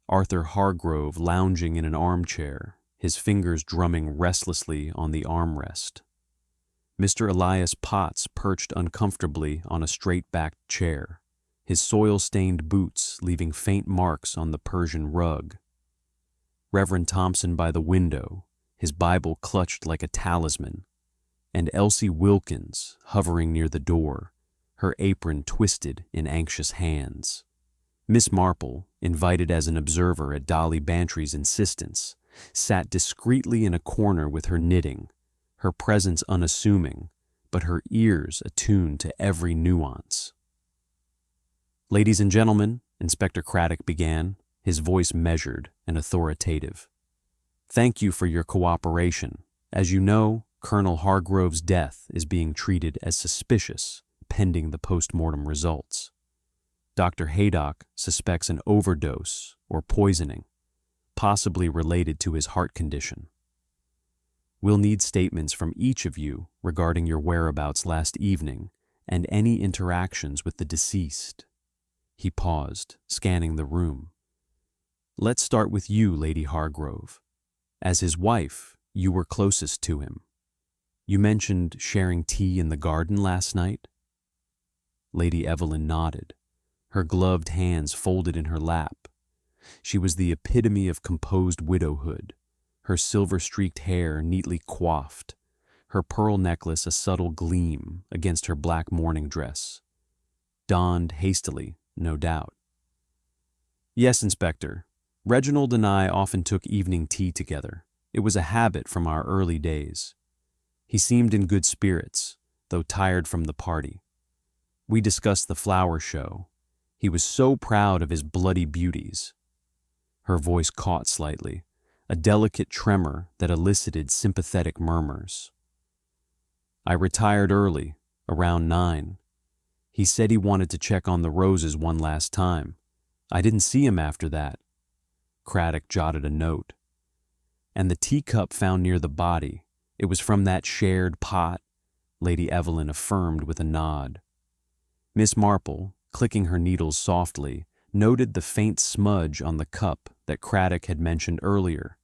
Arthur Hargrove lounging in an armchair, his fingers drumming restlessly on the armrest. Mr. Elias Potts perched uncomfortably on a straight-backed chair, his soil-stained boots leaving faint marks on the Persian rug. Reverend Thompson by the window, his Bible clutched like a talisman, and Elsie Wilkins hovering near the door, her apron twisted in anxious hands. Miss Marple, invited as an observer at Dolly Bantry's insistence, sat discreetly in a corner with her knitting, her presence unassuming, but her ears attuned to every nuance. "Ladies and gentlemen," Inspector Craddock began, his voice measured and authoritative. "Thank you for your cooperation. As you know, Colonel Hargrove's death is being treated as suspicious, pending the post-mortem results. Dr. Haydock suspects an overdose or poisoning, possibly related to his heart condition. We'll need statements from each of you regarding your whereabouts last evening and any interactions with the deceased." He paused, scanning the room. "Let's start with you, Lady Hargrove. As his wife, you were closest to him. You mentioned sharing tea in the garden last night?" Lady Evelyn nodded, her gloved hands folded in her lap. She was the epitome of composed widowhood, her silver-streaked hair neatly coiffed, her pearl necklace a subtle gleam against her black morning dress. Donned hastily, no doubt. "Yes, Inspector. Reginald and I often took evening tea together. It was a habit from our early days. He seemed in good spirits, though tired from the party. We discussed the flower show. He was so proud of his bloody beauties." Her voice caught slightly, a delicate tremor that elicited sympathetic murmurs. "I retired early, around 9. He said he wanted to check on the roses one last time. I didn't see him after that." Craddock jotted a note. And the teacup found near the body, it was from that shared pot, Lady Evelyn affirmed with a nod. Miss Marple, clicking her needles softly, noted the faint smudge on the cup that Craddock had mentioned earlier,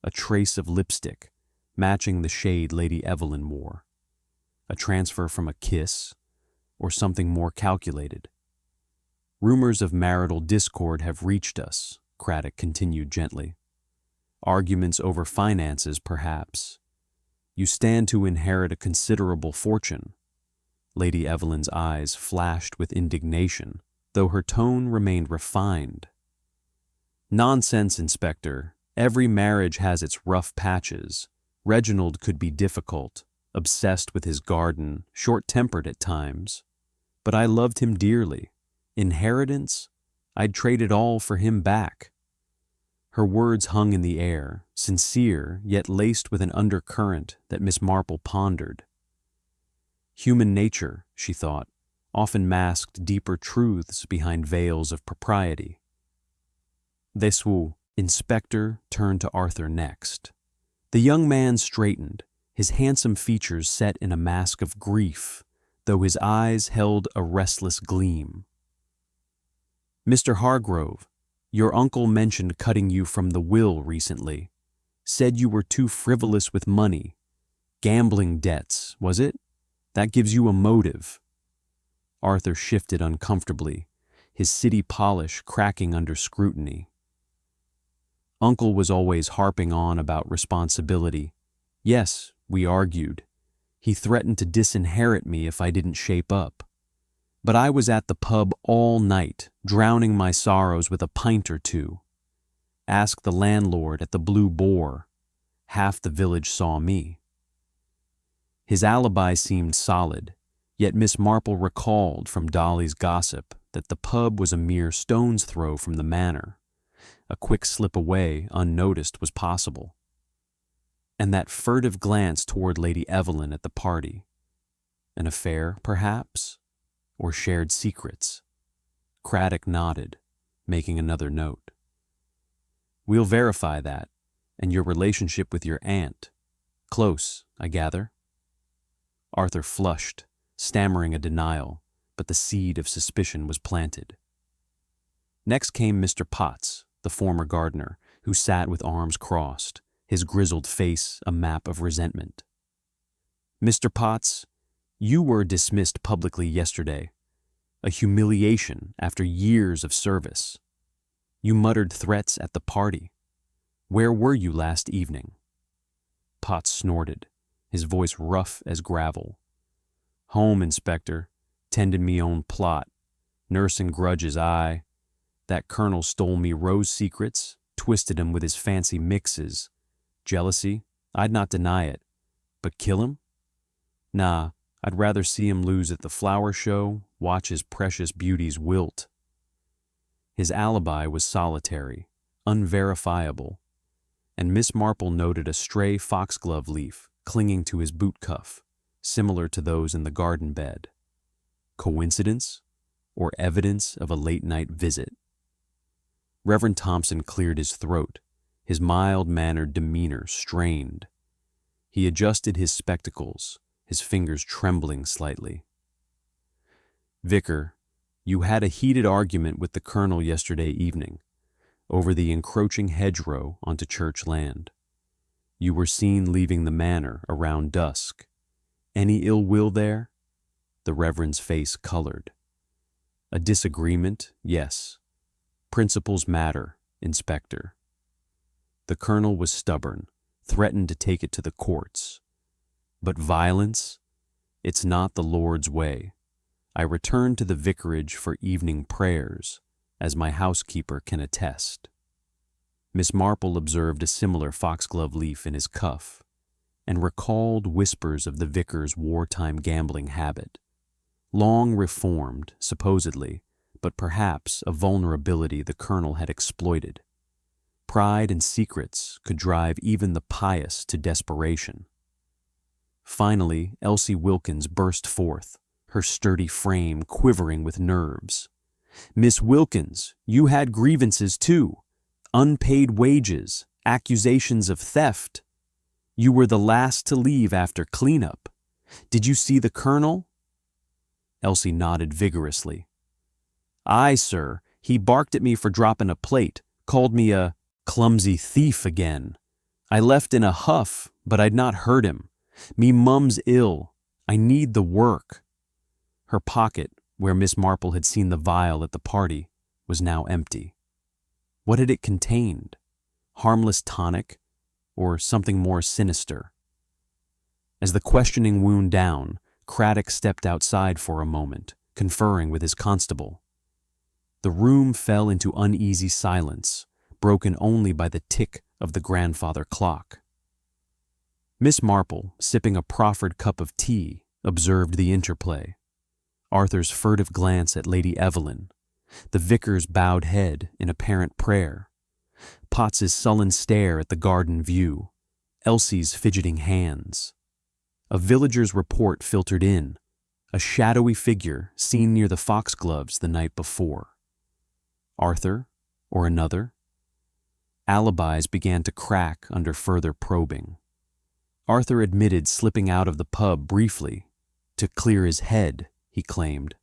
a trace of lipstick, matching the shade Lady Evelyn wore. A transfer from a kiss, or something more calculated. Rumors of marital discord have reached us, Craddock continued gently. Arguments over finances, perhaps. You stand to inherit a considerable fortune. Lady Evelyn's eyes flashed with indignation, though her tone remained refined. Nonsense, Inspector. Every marriage has its rough patches. Reginald could be difficult, obsessed with his garden, short-tempered at times. But I loved him dearly. Inheritance? I'd trade it all for him back. Her words hung in the air, sincere yet laced with an undercurrent that Miss Marple pondered. Human nature, she thought, often masked deeper truths behind veils of propriety. This Inspector turned to Arthur next. The young man straightened, his handsome features set in a mask of grief, though his eyes held a restless gleam. Mr. Hargrove, your uncle mentioned cutting you from the will recently. Said you were too frivolous with money. Gambling debts, was it? That gives you a motive. Arthur shifted uncomfortably, his city polish cracking under scrutiny. Uncle was always harping on about responsibility. Yes, we argued. He threatened to disinherit me if I didn't shape up. But I was at the pub all night, drowning my sorrows with a pint or two. Ask the landlord at the Blue Boar. Half the village saw me. His alibi seemed solid, yet Miss Marple recalled from Dolly's gossip that the pub was a mere stone's throw from the manor. A quick slip away, unnoticed, was possible. And that furtive glance toward Lady Evelyn at the party. An affair, perhaps? Or shared secrets? Craddock nodded, making another note. We'll verify that, and your relationship with your aunt. Close, I gather. Arthur flushed, stammering a denial, but the seed of suspicion was planted. Next came Mr. Potts, the former gardener, who sat with arms crossed, his grizzled face a map of resentment. Mr. Potts, you were dismissed publicly yesterday, a humiliation after years of service. You muttered threats at the party. Where were you last evening? Potts snorted, his voice rough as gravel. Home, Inspector, tending me own plot, nursing grudges I. That colonel stole me rose secrets, twisted 'em with his fancy mixes. Jealousy? I'd not deny it. But kill him? Nah, I'd rather see him lose at the flower show, watch his precious beauties wilt. His alibi was solitary, unverifiable, and Miss Marple noted a stray foxglove leaf clinging to his boot cuff, similar to those in the garden bed. Coincidence? Or evidence of a late-night visit? Reverend Thompson cleared his throat, his mild-mannered demeanor strained. He adjusted his spectacles, his fingers trembling slightly. Vicar, you had a heated argument with the colonel yesterday evening, over the encroaching hedgerow onto church land. You were seen leaving the manor around dusk. Any ill will there? The Reverend's face colored. A disagreement, yes. Principles matter, Inspector. The colonel was stubborn, threatened to take it to the courts. But violence? It's not the Lord's way. I returned to the vicarage for evening prayers, as my housekeeper can attest. Miss Marple observed a similar foxglove leaf in his cuff, and recalled whispers of the vicar's wartime gambling habit. Long reformed, supposedly, but perhaps a vulnerability the colonel had exploited. Pride and secrets could drive even the pious to desperation. Finally, Elsie Wilkins burst forth, her sturdy frame quivering with nerves. Miss Wilkins, you had grievances too. Unpaid wages, Accusations of theft. You were the last to leave after cleanup. Did you see the colonel?" Elsie nodded vigorously. "Aye, sir. He barked at me for dropping a plate, called me a clumsy thief again. I left in a huff, but I'd not hurt him. Me mum's ill. I need the work." Her pocket, where Miss Marple had seen the vial at the party, was now empty. What had it contained? Harmless tonic, or something more sinister? As the questioning wound down, Craddock stepped outside for a moment, conferring with his constable. The room fell into uneasy silence, broken only by the tick of the grandfather clock. Miss Marple, sipping a proffered cup of tea, observed the interplay. Arthur's furtive glance at Lady Evelyn, the vicar's bowed head in apparent prayer, Potts's sullen stare at the garden view, Elsie's fidgeting hands. A villager's report filtered in, a shadowy figure seen near the foxgloves the night before. Arthur, or another? Alibis began to crack under further probing. Arthur admitted slipping out of the pub briefly, to clear his head, he claimed,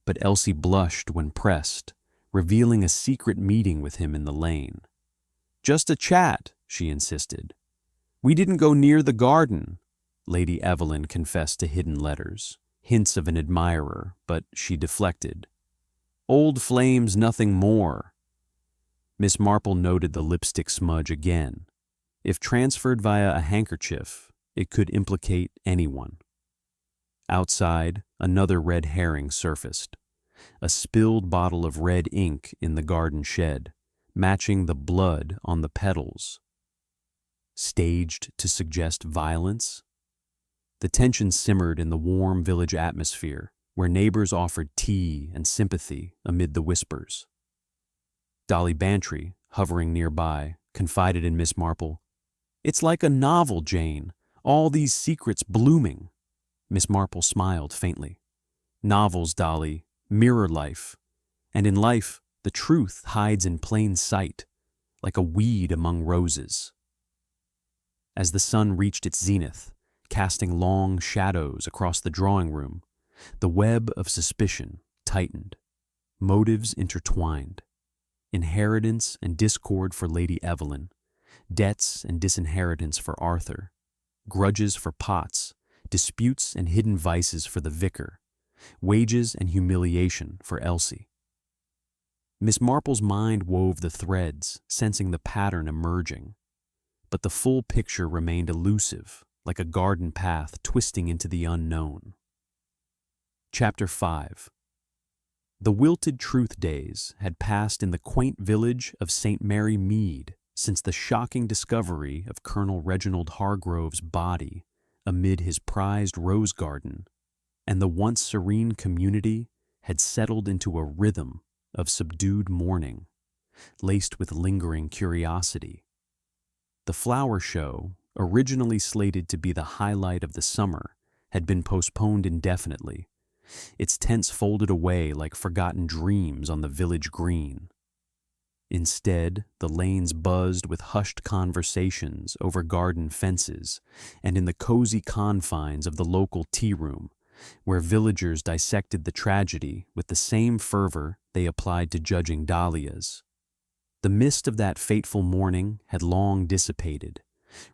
but Elsie blushed when pressed, revealing a secret meeting with him in the lane. "Just a chat," she insisted. "We didn't go near the garden," Lady Evelyn confessed to hidden letters, hints of an admirer, but she deflected. "Old flames, nothing more." Miss Marple noted the lipstick smudge again. If transferred via a handkerchief, it could implicate anyone. Outside, another red herring surfaced. A spilled bottle of red ink in the garden shed, matching the blood on the petals. Staged to suggest violence? The tension simmered in the warm village atmosphere, where neighbors offered tea and sympathy amid the whispers. Dolly Bantry, hovering nearby, confided in Miss Marple, "It's like a novel, Jane, all these secrets blooming." Miss Marple smiled faintly. "Novels, Dolly, mirror life, and in life the truth hides in plain sight, like a weed among roses." As the sun reached its zenith, casting long shadows across the drawing room, the web of suspicion tightened, motives intertwined, inheritance and discord for Lady Evelyn, debts and disinheritance for Arthur, grudges for Potts, disputes and hidden vices for the vicar, wages and humiliation for Elsie. Miss Marple's mind wove the threads, sensing the pattern emerging, but the full picture remained elusive, like a garden path twisting into the unknown. Chapter 5. The wilted truth days had passed in the quaint village of St. Mary Mead since the shocking discovery of Colonel Reginald Hargrove's body amid his prized rose garden, and the once serene community had settled into a rhythm of subdued mourning, laced with lingering curiosity. The flower show, originally slated to be the highlight of the summer, had been postponed indefinitely, its tents folded away like forgotten dreams on the village green. Instead, the lanes buzzed with hushed conversations over garden fences and in the cozy confines of the local tea room, where villagers dissected the tragedy with the same fervor they applied to judging dahlias. The mist of that fateful morning had long dissipated,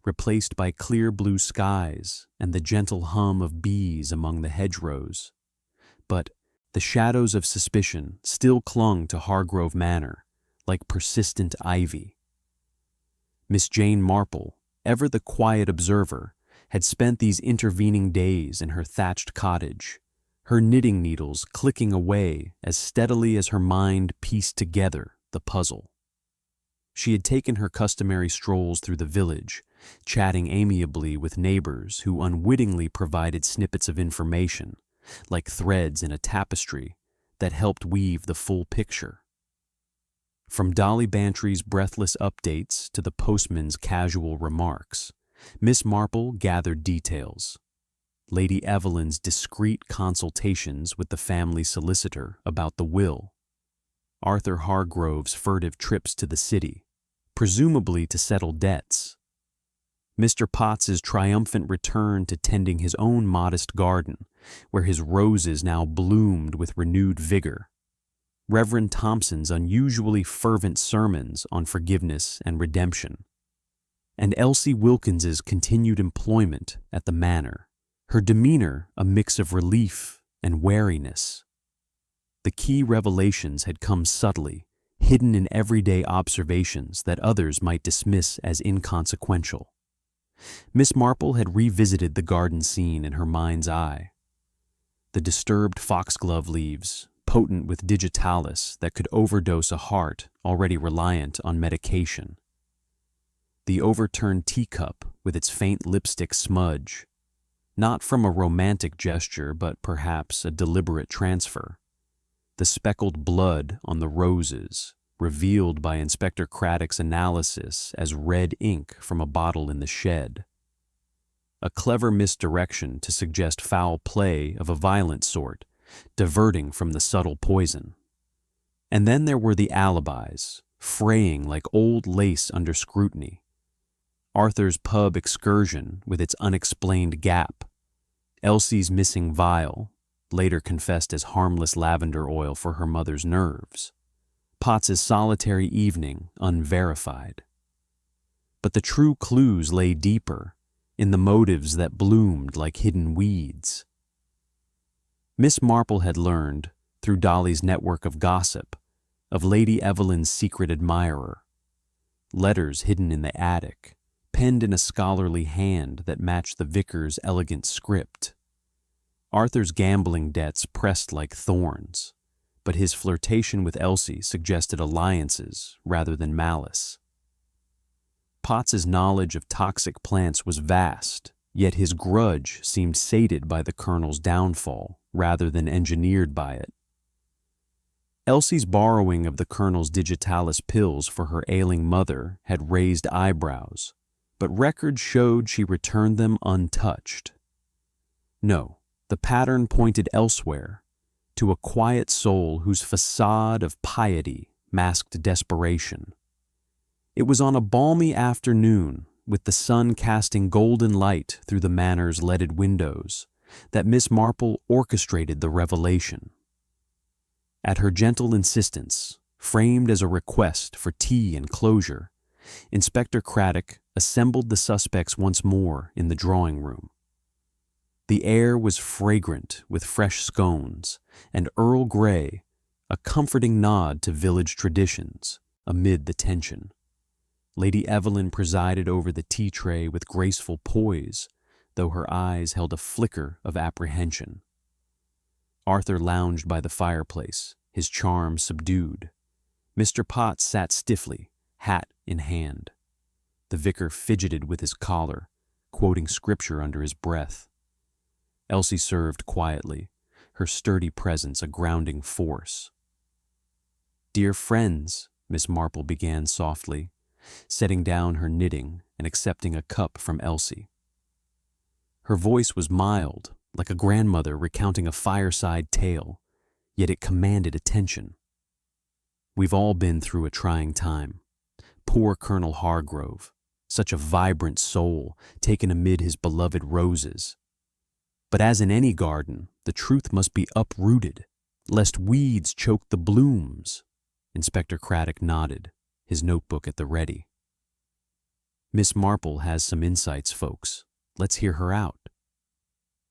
replaced by clear blue skies and the gentle hum of bees among the hedgerows. But the shadows of suspicion still clung to Hargrove Manor, like persistent ivy. Miss Jane Marple, ever the quiet observer, had spent these intervening days in her thatched cottage, her knitting needles clicking away as steadily as her mind pieced together the puzzle. She had taken her customary strolls through the village, chatting amiably with neighbors who unwittingly provided snippets of information, like threads in a tapestry, that helped weave the full picture. From Dolly Bantry's breathless updates to the postman's casual remarks, Miss Marple gathered details. Lady Evelyn's discreet consultations with the family solicitor about the will, Arthur Hargrove's furtive trips to the city, presumably to settle debts. Mr. Potts's triumphant return to tending his own modest garden, where his roses now bloomed with renewed vigor. Reverend Thompson's unusually fervent sermons on forgiveness and redemption. And Elsie Wilkins's continued employment at the manor, her demeanor a mix of relief and wariness. The key revelations had come subtly, hidden in everyday observations that others might dismiss as inconsequential. Miss Marple had revisited the garden scene in her mind's eye. The disturbed foxglove leaves, potent with digitalis that could overdose a heart already reliant on medication. The overturned teacup with its faint lipstick smudge, not from a romantic gesture but perhaps a deliberate transfer. The speckled blood on the roses, revealed by Inspector Craddock's analysis as red ink from a bottle in the shed. A clever misdirection to suggest foul play of a violent sort, diverting from the subtle poison. And then there were the alibis, fraying like old lace under scrutiny. Arthur's pub excursion with its unexplained gap. Elsie's missing vial, later confessed as harmless lavender oil for her mother's nerves. Potts's solitary evening, unverified. But the true clues lay deeper, in the motives that bloomed like hidden weeds. Miss Marple had learned, through Dolly's network of gossip, of Lady Evelyn's secret admirer. Letters hidden in the attic, penned in a scholarly hand that matched the vicar's elegant script. Arthur's gambling debts pressed like thorns, but his flirtation with Elsie suggested alliances rather than malice. Potts's knowledge of toxic plants was vast, yet his grudge seemed sated by the Colonel's downfall rather than engineered by it. Elsie's borrowing of the Colonel's digitalis pills for her ailing mother had raised eyebrows, but records showed she returned them untouched. No, the pattern pointed elsewhere, to a quiet soul whose facade of piety masked desperation. It was on a balmy afternoon, with the sun casting golden light through the manor's leaded windows, that Miss Marple orchestrated the revelation. At her gentle insistence, framed as a request for tea and closure, Inspector Craddock assembled the suspects once more in the drawing room. The air was fragrant with fresh scones and Earl Grey, a comforting nod to village traditions amid the tension. Lady Evelyn presided over the tea tray with graceful poise, though her eyes held a flicker of apprehension. Arthur lounged by the fireplace, his charm subdued. Mr. Potts sat stiffly, hat in hand. The vicar fidgeted with his collar, quoting scripture under his breath. Elsie served quietly, her sturdy presence a grounding force. "Dear friends," Miss Marple began softly, setting down her knitting and accepting a cup from Elsie. Her voice was mild, like a grandmother recounting a fireside tale, yet it commanded attention. "We've all been through a trying time. Poor Colonel Hargrove, such a vibrant soul, taken amid his beloved roses. But as in any garden, the truth must be uprooted, lest weeds choke the blooms." Inspector Craddock nodded, his notebook at the ready. "Miss Marple has some insights, folks. Let's hear her out."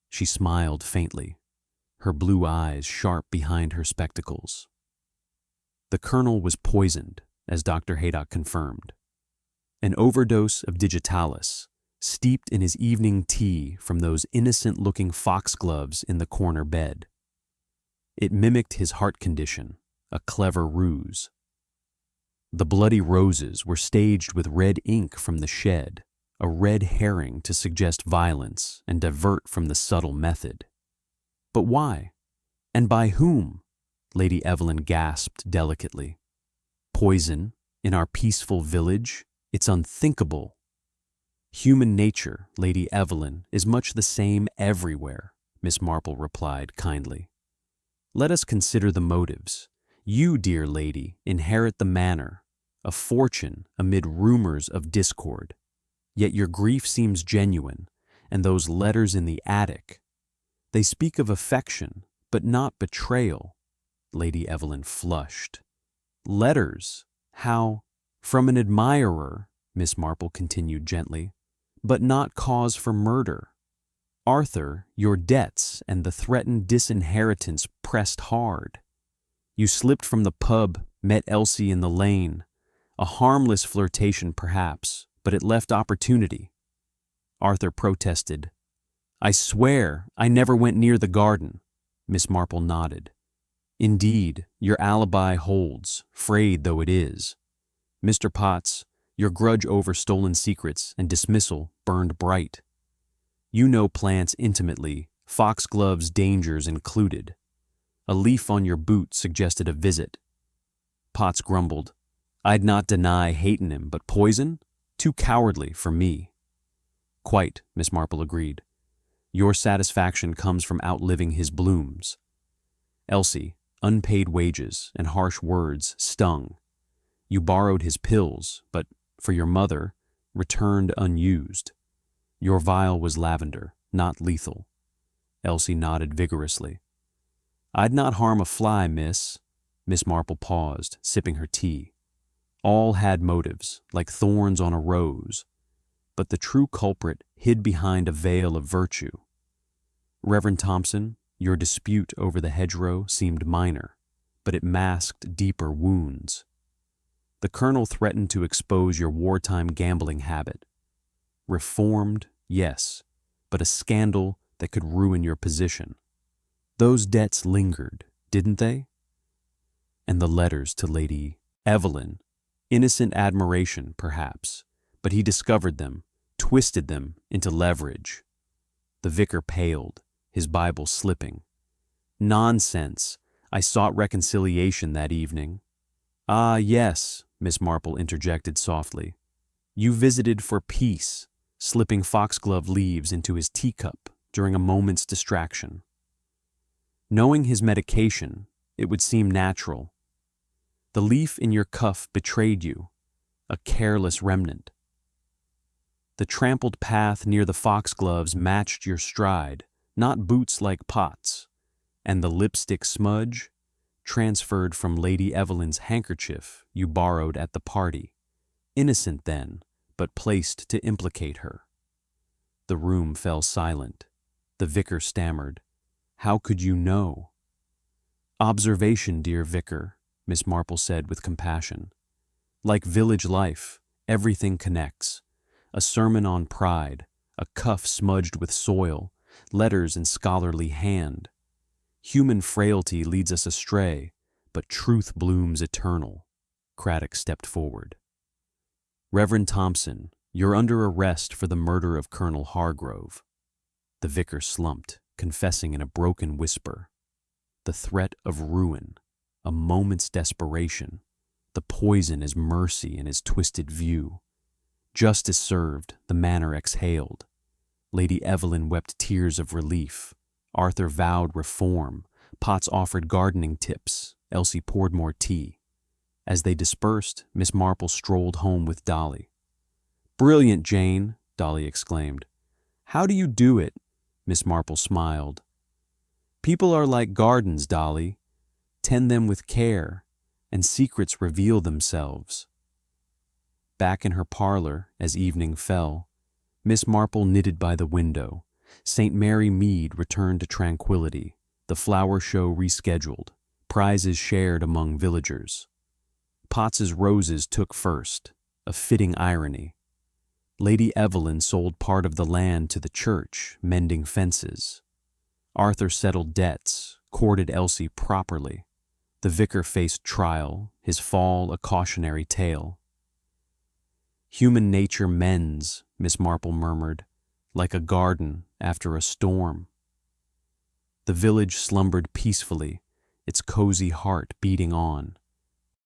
She smiled faintly, her blue eyes sharp behind her spectacles. The Colonel was poisoned, as Dr. Haydock confirmed. An overdose of digitalis, steeped in his evening tea from those innocent-looking foxgloves in the corner bed. It mimicked his heart condition, a clever ruse. The bloody roses were staged with red ink from the shed, a red herring to suggest violence and divert from the subtle method. But why? And by whom? Lady Evelyn gasped delicately. "Poison in our peaceful village? It's unthinkable." "Human nature, Lady Evelyn, is much the same everywhere," Miss Marple replied kindly. "Let us consider the motives. You, dear lady, inherit the manor, a fortune amid rumors of discord. Yet your grief seems genuine, and those letters in the attic, they speak of affection, but not betrayal. Lady Evelyn flushed. Letters? How? From an admirer, Miss Marple continued gently, but not cause for murder. Arthur, your debts and the threatened disinheritance pressed hard. You slipped from the pub, met Elsie in the lane. A harmless flirtation, perhaps, but it left opportunity. Arthur protested. I swear I never went near the garden. Miss Marple nodded. Indeed, your alibi holds, frayed though it is. Mr. Potts, your grudge over stolen secrets and dismissal burned bright. You know plants intimately, foxgloves dangers included. A leaf on your boot suggested a visit. Potts grumbled. I'd not deny hatin' him, but poison? Too cowardly for me. Quite, Miss Marple agreed. Your satisfaction comes from outliving his blooms. Elsie, unpaid wages and harsh words stung. You borrowed his pills, but, for your mother, returned unused. Your vial was lavender, not lethal. Elsie nodded vigorously. I'd not harm a fly, miss. Miss Marple paused, sipping her tea. All had motives, like thorns on a rose, but the true culprit hid behind a veil of virtue. Reverend Thompson, your dispute over the hedgerow seemed minor, but it masked deeper wounds. The colonel threatened to expose your wartime gambling habit. Reformed, yes, but a scandal that could ruin your position. Those debts lingered, didn't they? And the letters to Lady Evelyn, innocent admiration, perhaps, but he discovered them, twisted them into leverage. The vicar paled, his Bible slipping. Nonsense. I sought reconciliation that evening. Ah, yes, Miss Marple interjected softly. You visited for peace, slipping foxglove leaves into his teacup during a moment's distraction. Knowing his medication, it would seem natural. The leaf in your cuff betrayed you, a careless remnant. The trampled path near the foxgloves matched your stride, not boots like Potts, and the lipstick smudge, transferred from Lady Evelyn's handkerchief you borrowed at the party, innocent then, but placed to implicate her. The room fell silent. The vicar stammered. How could you know? Observation, dear vicar, Miss Marple said with compassion. Like village life, everything connects. A sermon on pride, a cuff smudged with soil, letters in scholarly hand. Human frailty leads us astray, but truth blooms eternal. Craddock stepped forward. Reverend Thompson, you're under arrest for the murder of Colonel Hargrove. The vicar slumped, confessing in a broken whisper. The threat of ruin, a moment's desperation, the poison is mercy in his twisted view. Justice served, the manner exhaled. Lady Evelyn wept tears of relief. Arthur vowed reform. Potts offered gardening tips. Elsie poured more tea. As they dispersed, Miss Marple strolled home with Dolly. Brilliant, Jane, Dolly exclaimed. How do you do it? Miss Marple smiled. People are like gardens, Dolly. Tend them with care, and secrets reveal themselves. Back in her parlor, as evening fell, Miss Marple knitted by the window. St. Mary Mead returned to tranquility, the flower show rescheduled, prizes shared among villagers. Potts's roses took first, a fitting irony. Lady Evelyn sold part of the land to the church, mending fences. Arthur settled debts, courted Elsie properly. The vicar faced trial, his fall a cautionary tale. Human nature mends, Miss Marple murmured, like a garden after a storm. The village slumbered peacefully, its cozy heart beating on.